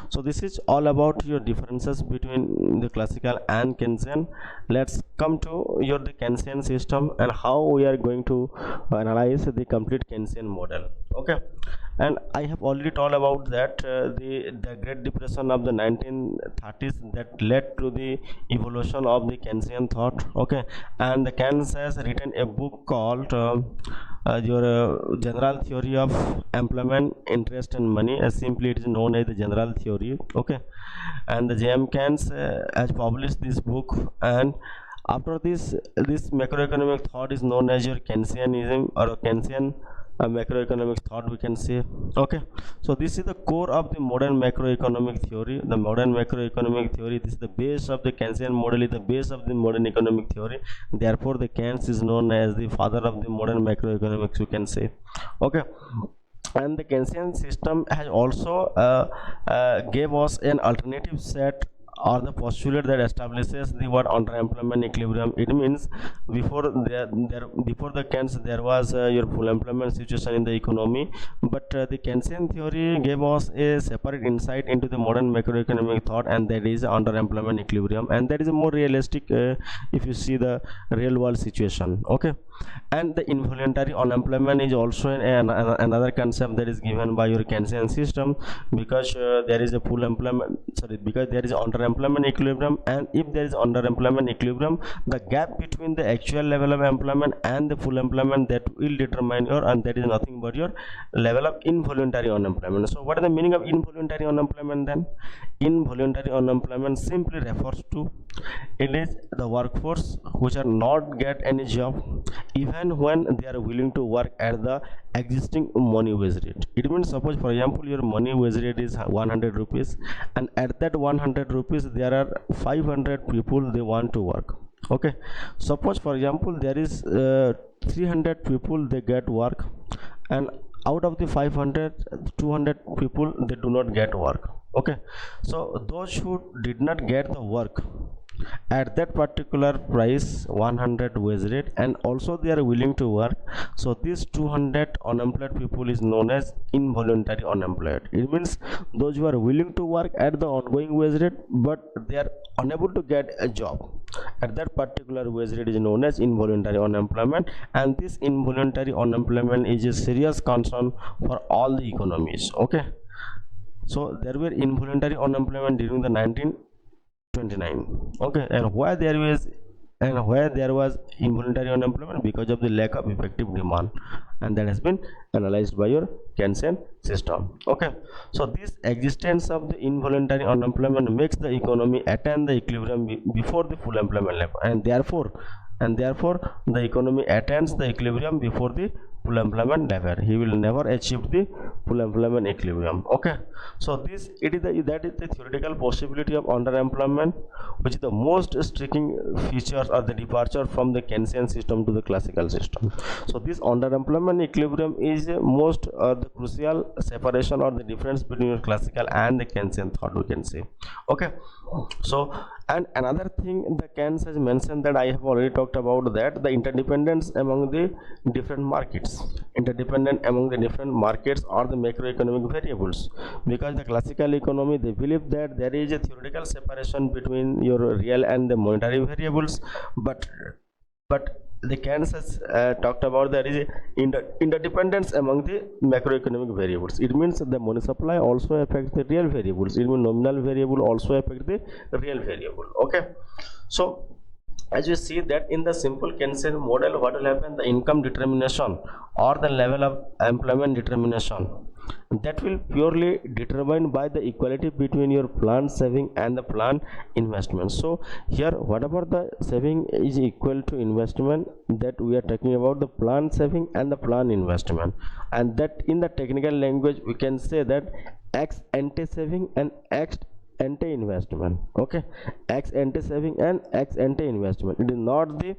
so this is all about your differences between the classical and Keynesian. Let's come to your the Keynesian system and how we are going to analyze the complete Keynesian model. Okay, and I have already told about that the Great Depression of the 1930s that led to the evolution of the Keynesian thought. Okay, and the Keynes has written a book called your general theory of employment, interest and money, as simply it is known as the general theory. Okay, and the J.M. Keynes has published this book, and after this macroeconomic thought is known as your Keynesianism or Keynesian macroeconomics thought, we can say. Okay, so this is the core of the modern macroeconomic theory. The modern macroeconomic theory, this is the base of the Keynesian model, is the base of the modern economic theory. Therefore the Keynes is known as the father of the modern macroeconomics, you can say. Okay, and the Keynesian system has also gave us an alternative set or the postulate that establishes the word underemployment equilibrium. It means before the Keynes there was your full employment situation in the economy, but the Keynesian theory gave us a separate insight into the modern macroeconomic thought, and that is underemployment equilibrium, and that is more realistic if you see the real world situation. Okay, and the involuntary unemployment is also another concept that is given by your Keynesian system, because there is a full employment, because there is underemployment equilibrium, and if there is underemployment equilibrium, the gap between the actual level of employment and the full employment, that will determine your, and that is nothing but your level of involuntary unemployment. So what is the meaning of involuntary unemployment then? Involuntary unemployment simply refers to, it is the workforce which are not get any job even when they are willing to work at the existing money wage rate. It means, suppose for example your money wage rate is 100 rupees, and at that 100 rupees there are 500 people they want to work. Okay, suppose for example there is 300 people they get work, and out of the 500, 200 people they do not get work. Okay, so those who did not get the work at that particular price 100 wage rate, and also they are willing to work, so these 200 unemployed people is known as involuntary unemployed. It means those who are willing to work at the ongoing wage rate, but they are unable to get a job at that particular wage rate, is known as involuntary unemployment. And this involuntary unemployment is a serious concern for all the economies. Okay, so there were involuntary unemployment during the 1929. Okay, and why there was involuntary unemployment? Because of the lack of effective demand, and that has been analyzed by your Keynesian system. Okay, so this existence of the involuntary unemployment makes the economy attain the equilibrium before the full employment level, and therefore the economy attains the equilibrium before the full employment level. He will never achieve the full employment equilibrium. Okay, so that is the theoretical possibility of underemployment, which is the most striking features or the departure from the Keynesian system to the classical system. So this underemployment equilibrium is most the crucial separation or the difference between your classical and the Keynesian thought, we can say. Okay, so and another thing the Keynes has mentioned that I have already talked about, that the interdependence among the different markets, are the macroeconomic variables. Because the classical economy, they believe that there is a theoretical separation between your real and the monetary variables, but the Keynes has talked about there is a interdependence among the macroeconomic variables. It means the money supply also affects the real variables. It means nominal variable also affect the real variable. Okay, so as we see that in the simple Keynesian model, what will happen, the income determination or the level of employment determination, that will purely determined by the equality between your planned saving and the planned investment. So here whatever the saving is equal to investment, that we are talking about the planned saving and the planned investment, and that in the technical language we can say that ex ante saving and ex ante investment. Okay, ex ante saving and ex ante investment, it is not the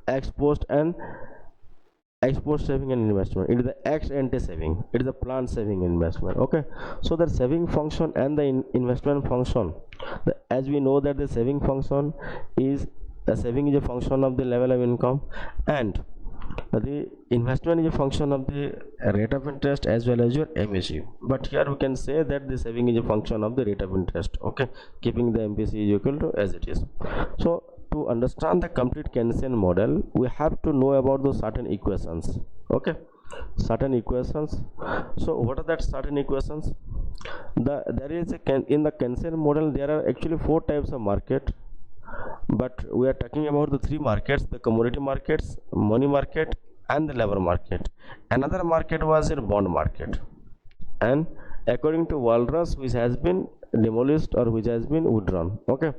ex post and ex post saving and investment, it is the ex ante saving, it is the planned saving investment. Okay, so the saving function and the investment function, as we know that the saving function is, the saving is a function of the level of income, and the investment is a function of the rate of interest as well as your MPC. But here we can say that the saving is a function of the rate of interest. Okay, keeping the MPC is equal to as it is. So to understand the complete Keynesian model, we have to know about those certain equations. Okay, certain equations. So what are that certain equations? There is in the Keynesian model there are actually 4 types of market, but we are talking about the 3 markets: the commodity markets, money market, and the labor market. Another market was a bond market, and according to Walrus, which has been demolished or which has been withdrawn. Okay,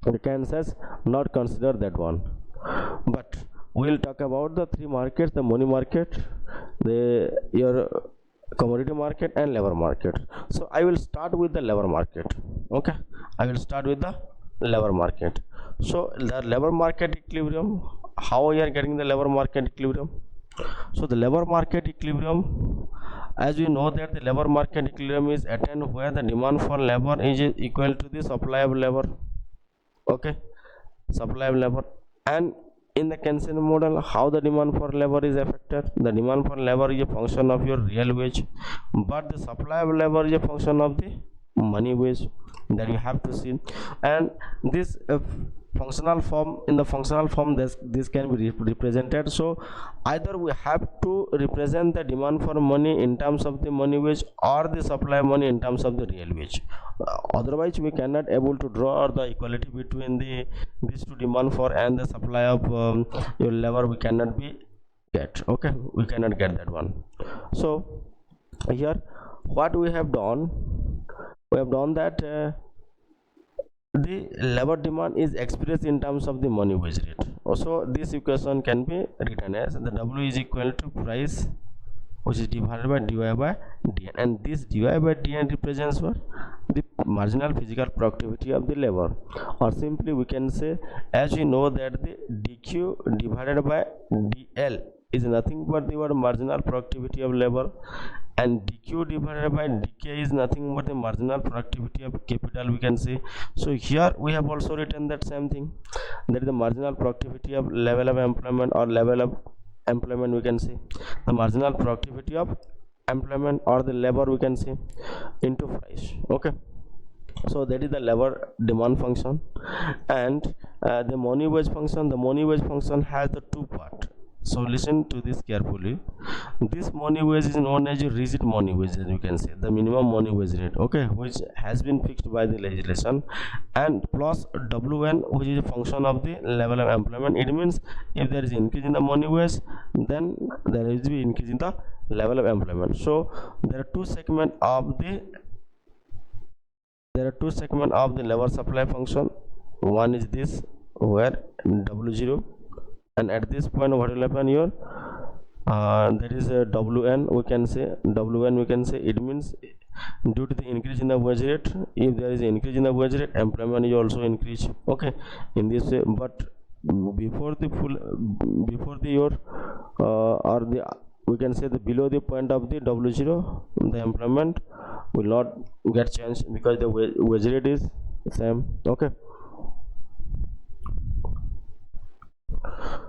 the Kansas not consider that one, but we will talk about the 3 markets: the money market, the your commodity market, and labor market. So I will start with the labor market. Okay, I will start with the labor market. So the labor market equilibrium, how we are getting the labor market equilibrium? So the labor market equilibrium, as we know that the labor market equilibrium is attained where the demand for labor is equal to the supply of labor. Okay, supply of labor. And in the Keynesian model, how the demand for labor is affected? The demand for labor is a function of your real wage, but the supply of labor is a function of the money wage, that you have to see. And this functional form, in the functional form, this can be represented. So either we have to represent the demand for money in terms of the money wage, or the supply of money in terms of the real wage. Otherwise we cannot able to draw the equality between these two, demand for and the supply of your labor, we cannot be get. Okay, we cannot get that one. So here what we have done, we have done that the labor demand is expressed in terms of the money wage rate. Also this equation can be written as the W is equal to price, which is divided by dy by dn, and this dy by dn represents what? The marginal physical productivity of the labor, or simply we can say, as we know that the dq divided by dl is nothing but the marginal productivity of labor, and dq divided by dk is nothing but the marginal productivity of capital, we can say. So here we have also written that same thing, that is the marginal productivity of level of employment or level of employment, we can say the marginal productivity of employment or the labor, we can say, into price. Okay, so that is the labor demand function. And the money wage function, the money wage function has the 2 part. So listen to this carefully. This money wage is known as a rigid money wage, as you can say, the minimum money wage rate, okay, which has been fixed by the legislation, and plus wn, which is a function of the level of employment. It means if there is increase in the money wage, then there is the increase in the level of employment. So there are two segments of the labor supply function. One is this, where w0, and at this point what will happen here, that is a wn, we can say it means due to the increase in the wage rate, if there is an increase in the wage rate, employment is also increased. Okay, in this way. But before the your or the, we can say, the below the point of the w0, the employment will not get changed because the wage rate is same. Okay,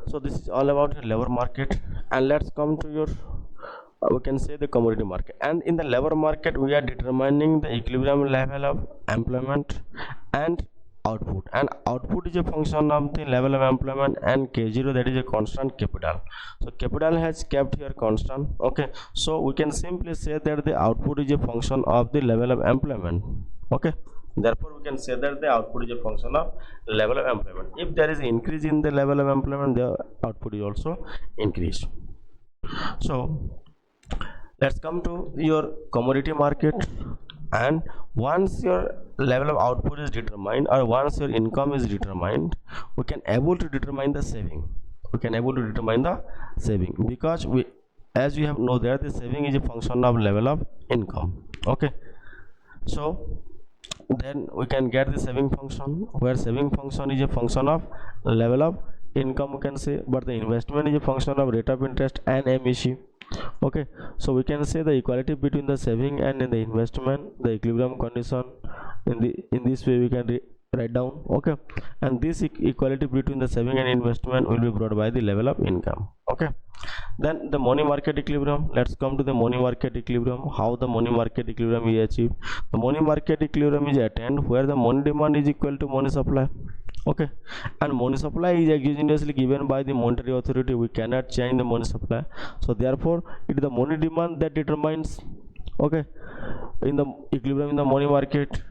so this is all about your labor market. And let's come to your we can say the commodity market. And in the labor market we are determining the equilibrium level of employment and output, and output is a function of the level of employment, and k0, that is a constant capital. So capital has kept here constant. Okay, so we can simply say that the output is a function of the level of employment. Okay, Therefore we can say that the output is a function of level of employment. If there is increase in the level of employment, the output is also increased. So let's come to your commodity market. And once your level of output is determined, or once your income is determined, we can able to determine the saving. We can able to determine the saving, because we, as you have know that the saving is a function of level of income. Okay, so then we can get the saving function, where saving function is a function of level of income, we can say, but the investment is a function of rate of interest and MEC. Okay, so we can say the equality between the saving and the investment, the equilibrium condition, in this way we can write down. Okay, and this equality between the saving and investment will be brought by the level of income. Okay, then the money market equilibrium. Let's come to the money market equilibrium. How the money market equilibrium is achieved? The money market equilibrium is attained where the money demand is equal to money supply. Okay, and money supply is exogenously given by the monetary authority. We cannot change the money supply, so therefore it is the money demand that determines, okay, in the equilibrium in the money market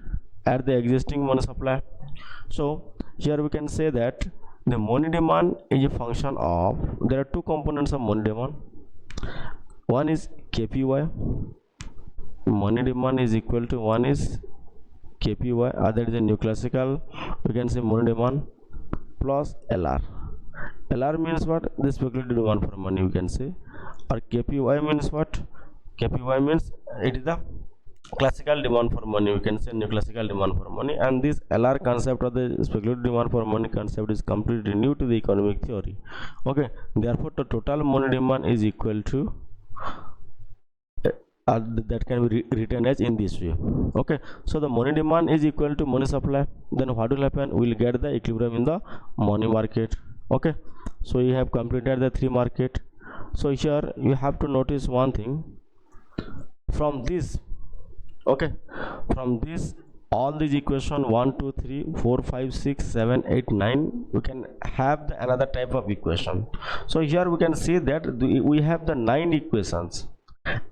at the existing money supply. So here we can say that the money demand is a function of, there are two components of money demand. One is KPY, money demand is equal to, one is KPY, other is a new classical, we can say money demand plus LR. LR means what? The speculative demand for money, we can say. Or KPY means what? KPY means it is the classical demand for money, we can say new classical demand for money. And this LR concept of the speculative demand for money concept is completely new to the economic theory. Okay, therefore the total money demand is equal to that can be written as in this way. Okay, so the money demand is equal to money supply. Then what will happen? We will get the equilibrium in the money market. Okay, so you have completed the three market. So here you have to notice one thing from this. Okay, from this all these equation 1 2 3 4 5 6 7 8 9, we can have the another type of equation. So here we can see that we have the 9 equations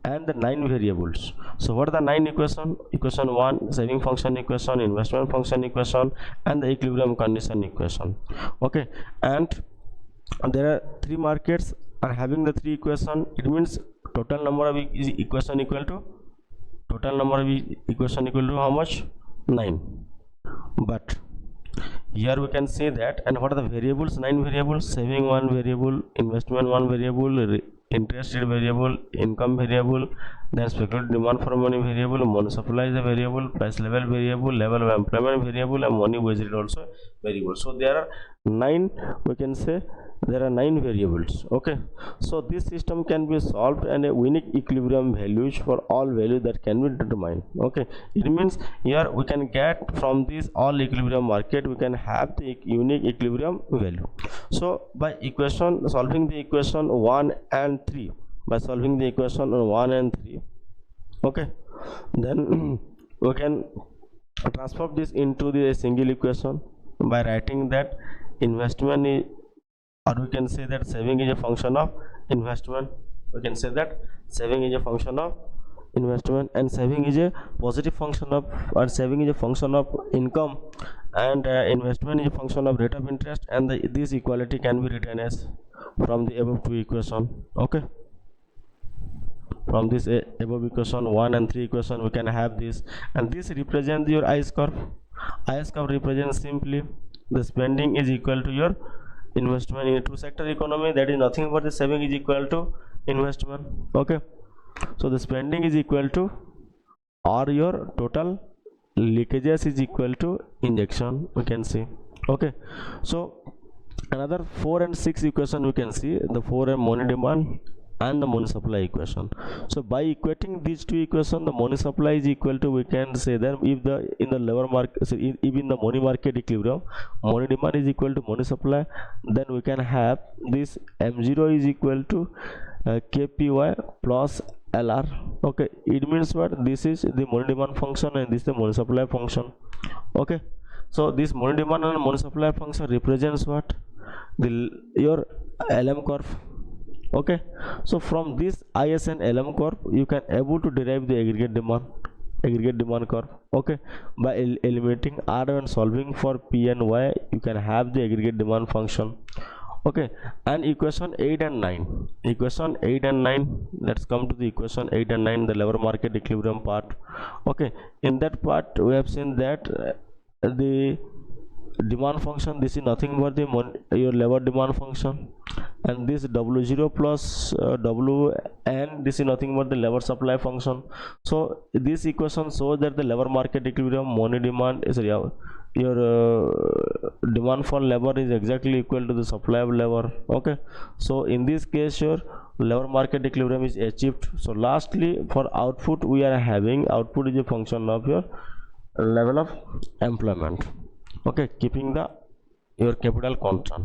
and the 9 variables. So what are the 9 equation? Equation 1, saving function equation, investment function equation, and the equilibrium condition equation. Okay, and there are 3 markets are having the 3 equation. It means total number of equation equal to, total number of equation equal to how much? 9. But here we can say that, and what are the variables? 9 variables: saving 1 variable, investment 1 variable, interest rate variable, income variable, then speculative demand for money variable, money supply is a variable, price level variable, level of employment variable, and money wage rate also variable. So there are 9, we can say there are 9 variables. Okay, so this system can be solved and a unique equilibrium values for all values that can be determined. Okay, it means here we can get from this all equilibrium market, we can have the unique equilibrium value. So by equation, solving the equation 1 and 3, by solving the equation 1 and 3, okay, then we can transform this into the single equation by writing that investment is, or we can say that saving is a function of investment. We can say that saving is a function of investment, and saving is a positive function of, or saving is a function of income, and investment is a function of rate of interest, and this equality can be written as from the above two equation. Okay, from this above equation 1 and 3 equation we can have this, and this represents your IS curve. IS curve represents simply the spending is equal to your investment. In a two sector economy, that is nothing but the saving is equal to investment. Okay, so the spending is equal to, or your total leakages is equal to injection, we can see. Okay, so another 4 and 6 equation we can see, the 4 and money demand and the money supply equation. So by equating these two equations, the money supply is equal to, we can say that if the in the lever market, so if in the money market equilibrium money demand is equal to money supply, then we can have this M0 is equal to KPY plus LR. Okay, it means what? This is the money demand function and this is the money supply function. Okay, so this money demand and money supply function represents what? Your LM curve. Okay, so from this IS and LM curve you can able to derive the aggregate demand. aggregate demand curve. Okay, by eliminating r and solving for p and y, you can have the aggregate demand function. Okay, and equation 8 and 9, equation 8 and 9, let's come to the equation 8 and 9, the labor market equilibrium part. Okay, in that part we have seen that the demand function, this is nothing but the your labor demand function, and this w0 plus wn, this is nothing but the labor supply function. So this equation shows that the labor market equilibrium money demand is your demand for labor is exactly equal to the supply of labor. Okay, so in this case your labor market equilibrium is achieved. So lastly, for output, we are having output is a function of your level of employment. Okay, keeping the your capital constant.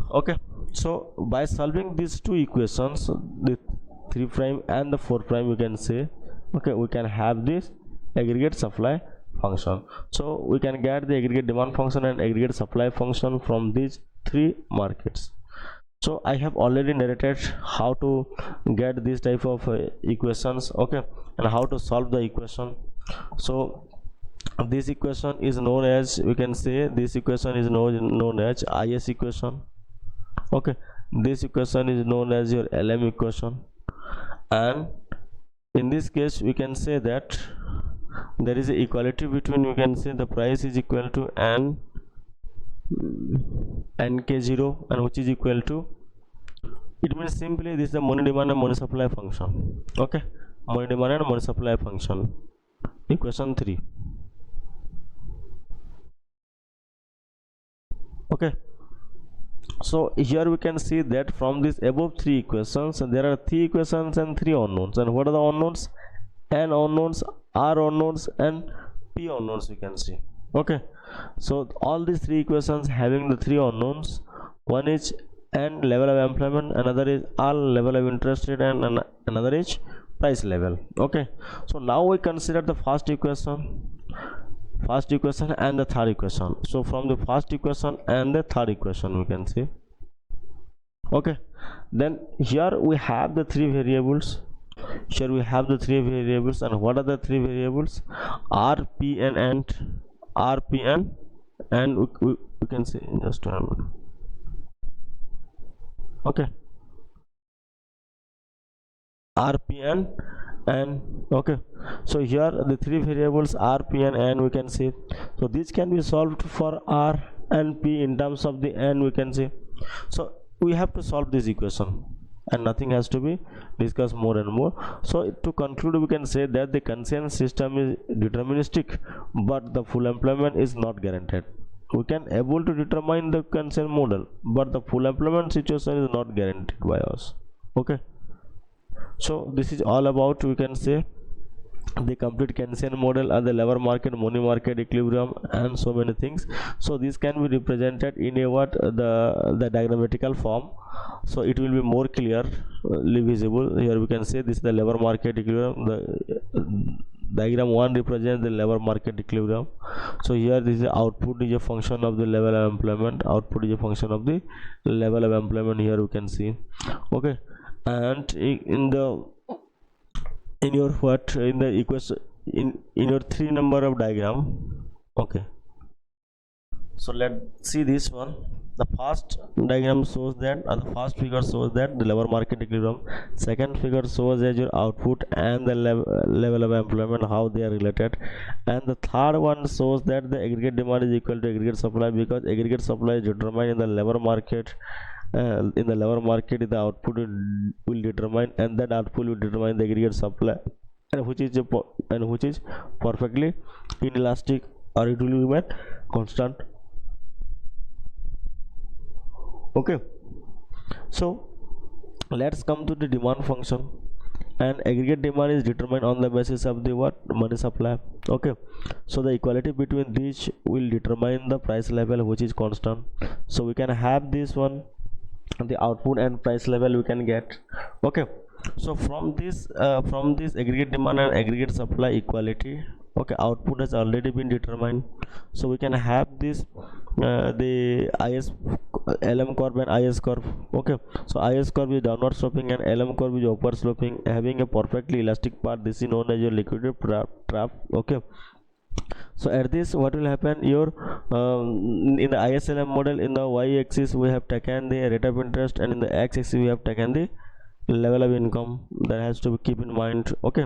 Okay, so by solving these two equations, the 3 prime and the 4 prime, we can say, okay, we can have this aggregate supply function. So we can get the aggregate demand function and aggregate supply function from these 3 markets. So I have already narrated how to get this type of equations, okay, and how to solve the equation. So this equation is known as, we can say, this equation is known as IS equation. Okay, this equation is known as your LM equation, and in this case we can say that there is a equality between, we can say, the price is equal to nk0, and which is equal to, it means simply this is the money demand and money supply function. Okay, money demand and money supply function, equation 3. Okay, so here we can see that from these above 3 equations, there are 3 equations and 3 unknowns. And what are the unknowns? N unknowns, R unknowns, and P unknowns, we can see. Okay, so all these 3 equations having the 3 unknowns. One is N, level of employment, another is R, level of interest rate, and another is price level. Okay, so now we consider the first equation and the third equation. So from the first equation and the third equation, we can see. Okay, then here we have the 3 variables. Here we have the 3 variables, and what are the 3 variables? R, P, and R, P, and we can say, just a minute. Okay, R, P, and okay, so here the 3 variables R, P, and N, we can see. So this can be solved for R and P in terms of the N, we can see. So we have to solve this equation, and nothing has to be discussed more and more. So to conclude, we can say that the consensus system is deterministic, but the full employment is not guaranteed. We can able to determine the consensus model, but the full employment situation is not guaranteed by us. Okay, so this is all about, we can say, the complete Keynesian model and the labor market, money market equilibrium, and so many things. So this can be represented in a what, the diagrammatical form, so it will be more clearly visible. Here we can say this is the labor market equilibrium. The diagram 1 represents the labor market equilibrium. So here this is the output is a function of the level of employment, output is a function of the level of employment, here we can see. Okay, and in your what, in the equation, in your 3 number of diagram. Okay, so let's see this one. The first diagram shows that, the first figure shows that the labor market equilibrium. Second figure shows as your output and the level of employment, how they are related. And the third one shows that the aggregate demand is equal to aggregate supply, because aggregate supply is determined in the labor market. In the labor market, the output will determine, and that output will determine the aggregate supply, and which is perfectly inelastic, or it will remain constant. Okay, so let's come to the demand function. And aggregate demand is determined on the basis of the what, money supply. Okay, so the equality between these will determine the price level, which is constant. So we can have this one, the output and price level we can get. Okay, so from this aggregate demand and aggregate supply equality, okay, output has already been determined. So we can have this the IS LM curve and IS curve. Okay, so IS curve is downward sloping and LM curve is upward sloping, having a perfectly elastic path. This is known as your liquidity trap. Okay, so at this what will happen, your in the ISLM model, in the y-axis we have taken the rate of interest, and in the x-axis we have taken the level of income. That has to be keep in mind. Okay,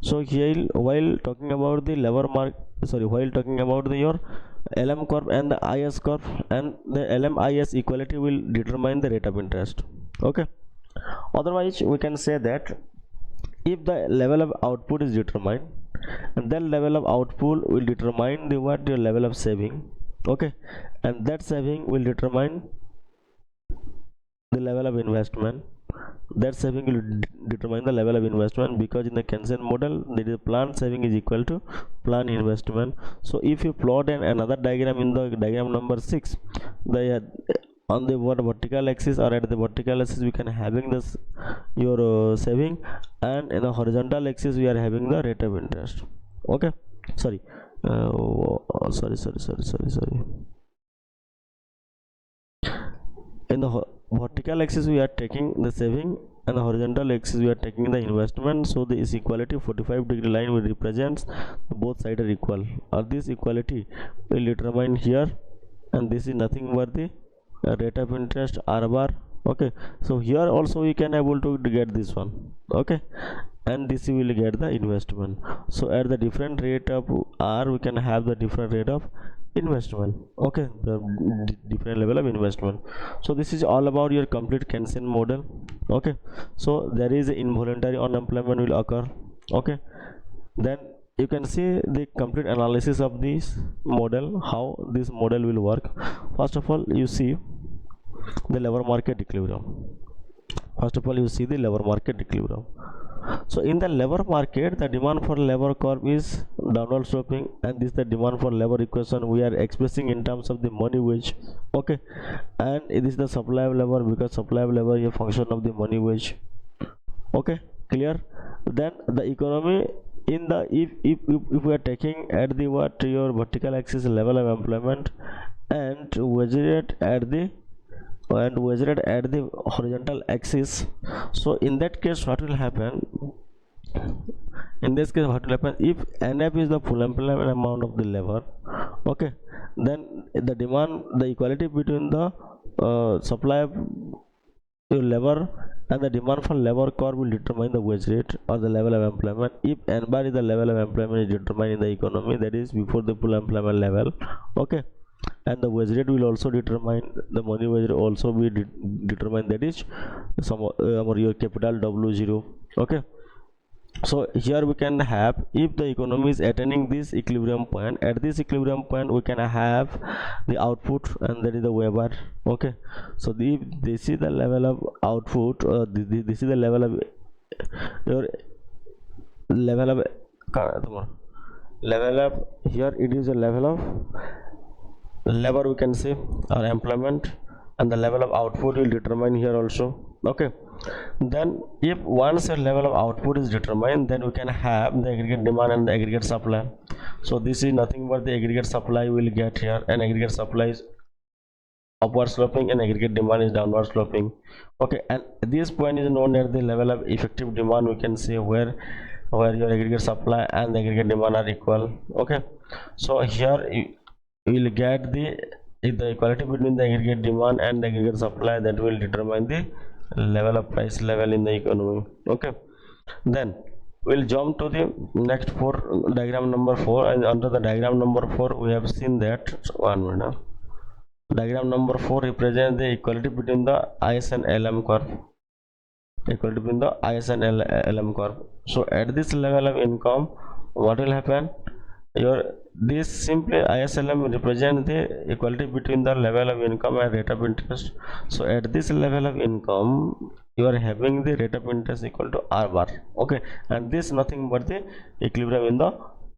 so here while talking about the while talking about your LM curve and the IS curve, and the LM IS equality will determine the rate of interest. Okay, otherwise we can say that if the level of output is determined, and that level of output will determine the what your level of saving. Okay, and that saving will determine the level of investment. That saving will determine the level of investment, because in the Keynesian model there is planned saving is equal to planned investment. So if you plot another diagram in the diagram number 6, the on the vertical axis or at the vertical axis we can having this your saving, and in the horizontal axis we are having the rate of interest. Okay, sorry, sorry. In the vertical axis we are taking the saving, and the horizontal axis we are taking the investment. So this equality 45-degree line will represents both sides are equal, or this equality will determine here, and this is nothing but the rate of interest R bar. Okay, so here also we can able to get this one. Okay, and this will get the investment. So at the different rate of R we can have the different rate of investment. Okay, the different level of investment. So this is all about your complete Keynesian model. Okay, so there is involuntary unemployment will occur. Okay, then you can see the complete analysis of this model, how this model will work. First of all, you see the labor market equilibrium. So in the labor market, the demand for labor curve is downward sloping, and this is the demand for labor equation we are expressing in terms of the money wage. Okay, and it is the supply of labor, because supply of labor is a function of the money wage. Okay, clear? Then the economy in the if we are taking at the what your vertical axis level of employment, and wage rate at the horizontal axis. So in that case what will happen, if NF is the full employment amount of the labor, okay, then the demand, the equality between the supply of your labor and the demand for labor curve will determine the wage rate or the level of employment. If N bar is the level of employment is determined in the economy, that is before the full employment level. Okay, and the wage rate will also determine, the money wage rate also be determined, that is some your capital W0. Okay, so here we can have, if the economy is attaining this equilibrium point, at this equilibrium point we can have the output, and that is the Weber. Okay, so this is the level of output, this is the level of your level of here it is a level of labor, we can say, or employment, and the level of output will determine here also. Okay, then if once a level of output is determined, then we can have the aggregate demand and the aggregate supply. So this is nothing but the aggregate supply will get here, and aggregate supply is upward sloping and aggregate demand is downward sloping. Okay, and this point is known as the level of effective demand, we can say, where your aggregate supply and the aggregate demand are equal. Okay, so here we will get the equality between the aggregate demand and the aggregate supply, that will determine the level of price level in the economy. Okay, then we'll jump to the next diagram number 4, and under the diagram number 4 we have seen that diagram number 4 represents the equality between the IS and LM curve. So at this level of income, what will happen, this simply ISLM represent the equality between the level of income and rate of interest. So at this level of income you are having the rate of interest equal to R bar. Okay, and this nothing but the equilibrium in the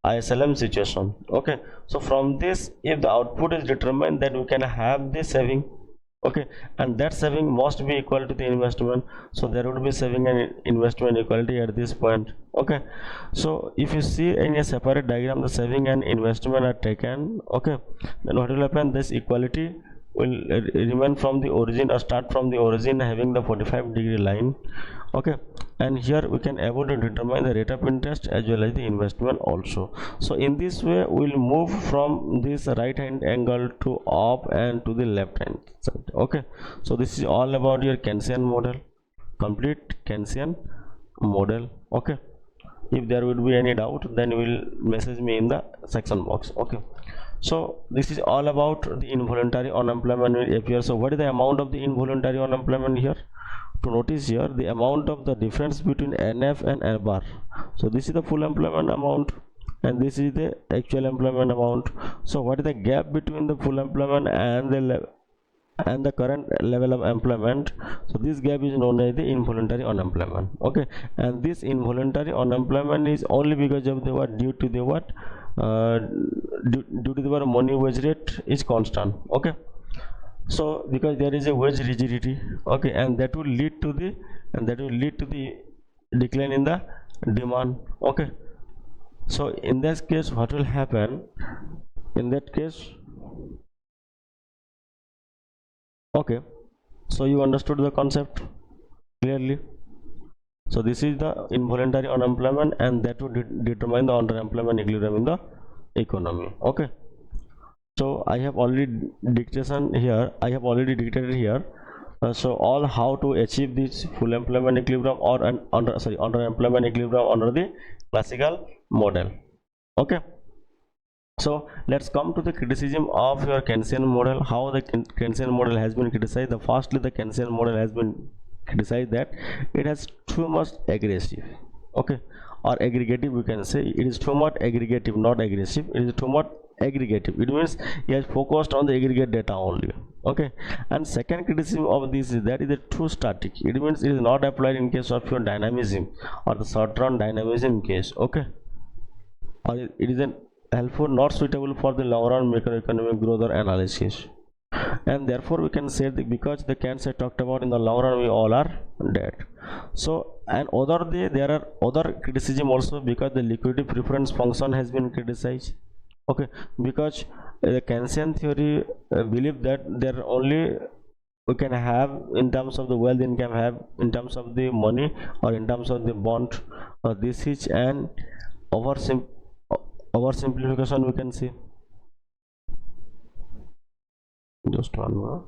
ISLM situation. Okay, so from this, if the output is determined, then we can have the saving. Okay, and that saving must be equal to the investment, so there would be saving and investment equality at this point. Okay, so if you see in a separate diagram, the saving and investment are taken. Okay, then what will happen, this equality will remain from the origin or start from the origin having the 45-degree line. Okay, and here we can able to determine the rate of interest as well as the investment also. So in this way we'll move from this right hand angle to up and to the left hand side. Okay, so this is all about your Keynesian model, complete Keynesian model. Okay, if there would be any doubt, then you will message me in the section box. Okay, so this is all about the involuntary unemployment will appear. So what is the amount of the involuntary unemployment here? To notice here the amount of the difference between NF and N bar. So this is the full employment amount and this is the actual employment amount. So what is the gap between the full employment and the current level of employment? So this gap is known as the involuntary unemployment. Okay, and this involuntary unemployment is only because of the what, due to the what, due to the what, money wage rate is constant. Okay, so because there is a wage rigidity. Okay, and that will lead to the decline in the demand. Okay, so in this case what will happen in that case? Okay, so you understood the concept clearly. So this is the involuntary unemployment and that would determine the underemployment equilibrium in the economy. Okay, so I have already dictated here. So all how to achieve this full employment equilibrium or underemployment equilibrium under the classical model. Okay, so let's come to the criticism of your Keynesian model. How the Keynesian model has been criticized? Firstly, the Keynesian model has been criticized that it has too much aggressive, okay, or aggregative. We can say it is too much aggregative, not aggressive. It is too much aggregative. It means he has focused on the aggregate data only. Okay, and second criticism of this is that it is too static. It means it is not applied in case of your dynamism or the short-run dynamism case. Okay, or it is an helpful, not suitable for the long-run macroeconomic growth or analysis. And therefore we can say that because the Keynes I talked about, in the long run we all are dead. So and there are other criticism also, because the liquidity preference function has been criticized. Okay, because the Keynesian theory believe that there only we can have in terms of the wealth income, have in terms of the money or in terms of the bond, or this is an oversimplification we can see. Just one more.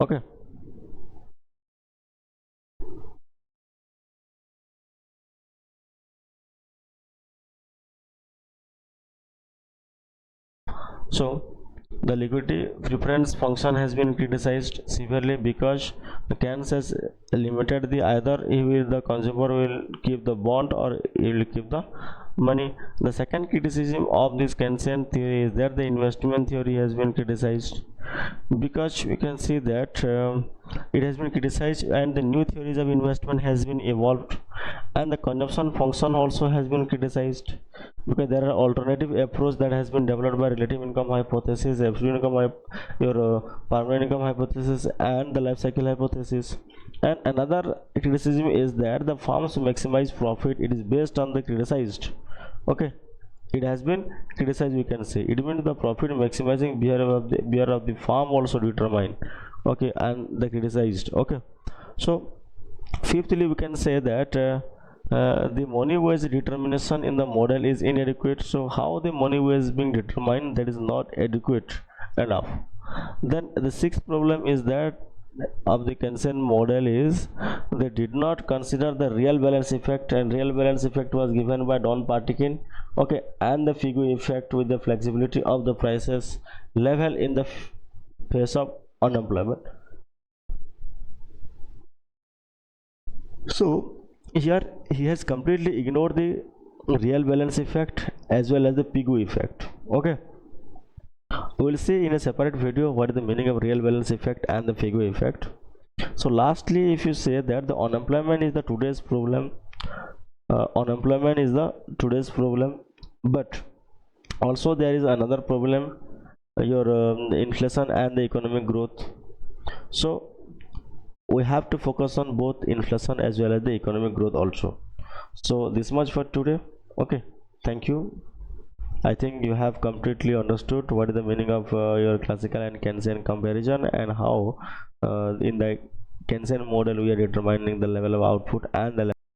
Okay, so the liquidity preference function has been criticized severely because Keynes has limited the either the consumer will keep the bond or he will keep the money. The second criticism of this Keynesian theory is that the investment theory has been criticized, because we can see that it has been criticized and the new theories of investment has been evolved, and the consumption function also has been criticized, because there are alternative approach that has been developed by relative income hypothesis, absolute income permanent income hypothesis, and the life cycle hypothesis. And another criticism is that the firms maximize profit, it is based on the criticized. Okay, it has been criticized, we can say it means the profit maximizing behavior of the firm also determined. Okay, and the criticized. Okay, so fifthly we can say that the money wage determination in the model is inadequate. So how the money wage being determined, that is not adequate enough. Then the sixth problem is that of the Keynesian model is they did not consider the real balance effect, and real balance effect was given by Don Partikin. Okay, and the Figu effect with the flexibility of the prices level in the face of unemployment. So here he has completely ignored the real balance effect as well as the Figu effect. Okay, we will see in a separate video what is the meaning of real balance effect and the Figu effect. So lastly, if you say that the unemployment is the today's problem, but also there is another problem, your inflation and the economic growth. So we have to focus on both inflation as well as the economic growth also. So this much for today. Okay, thank you. I think you have completely understood what is the meaning of your classical and Keynesian comparison, and how in the Keynesian model we are determining the level of output and the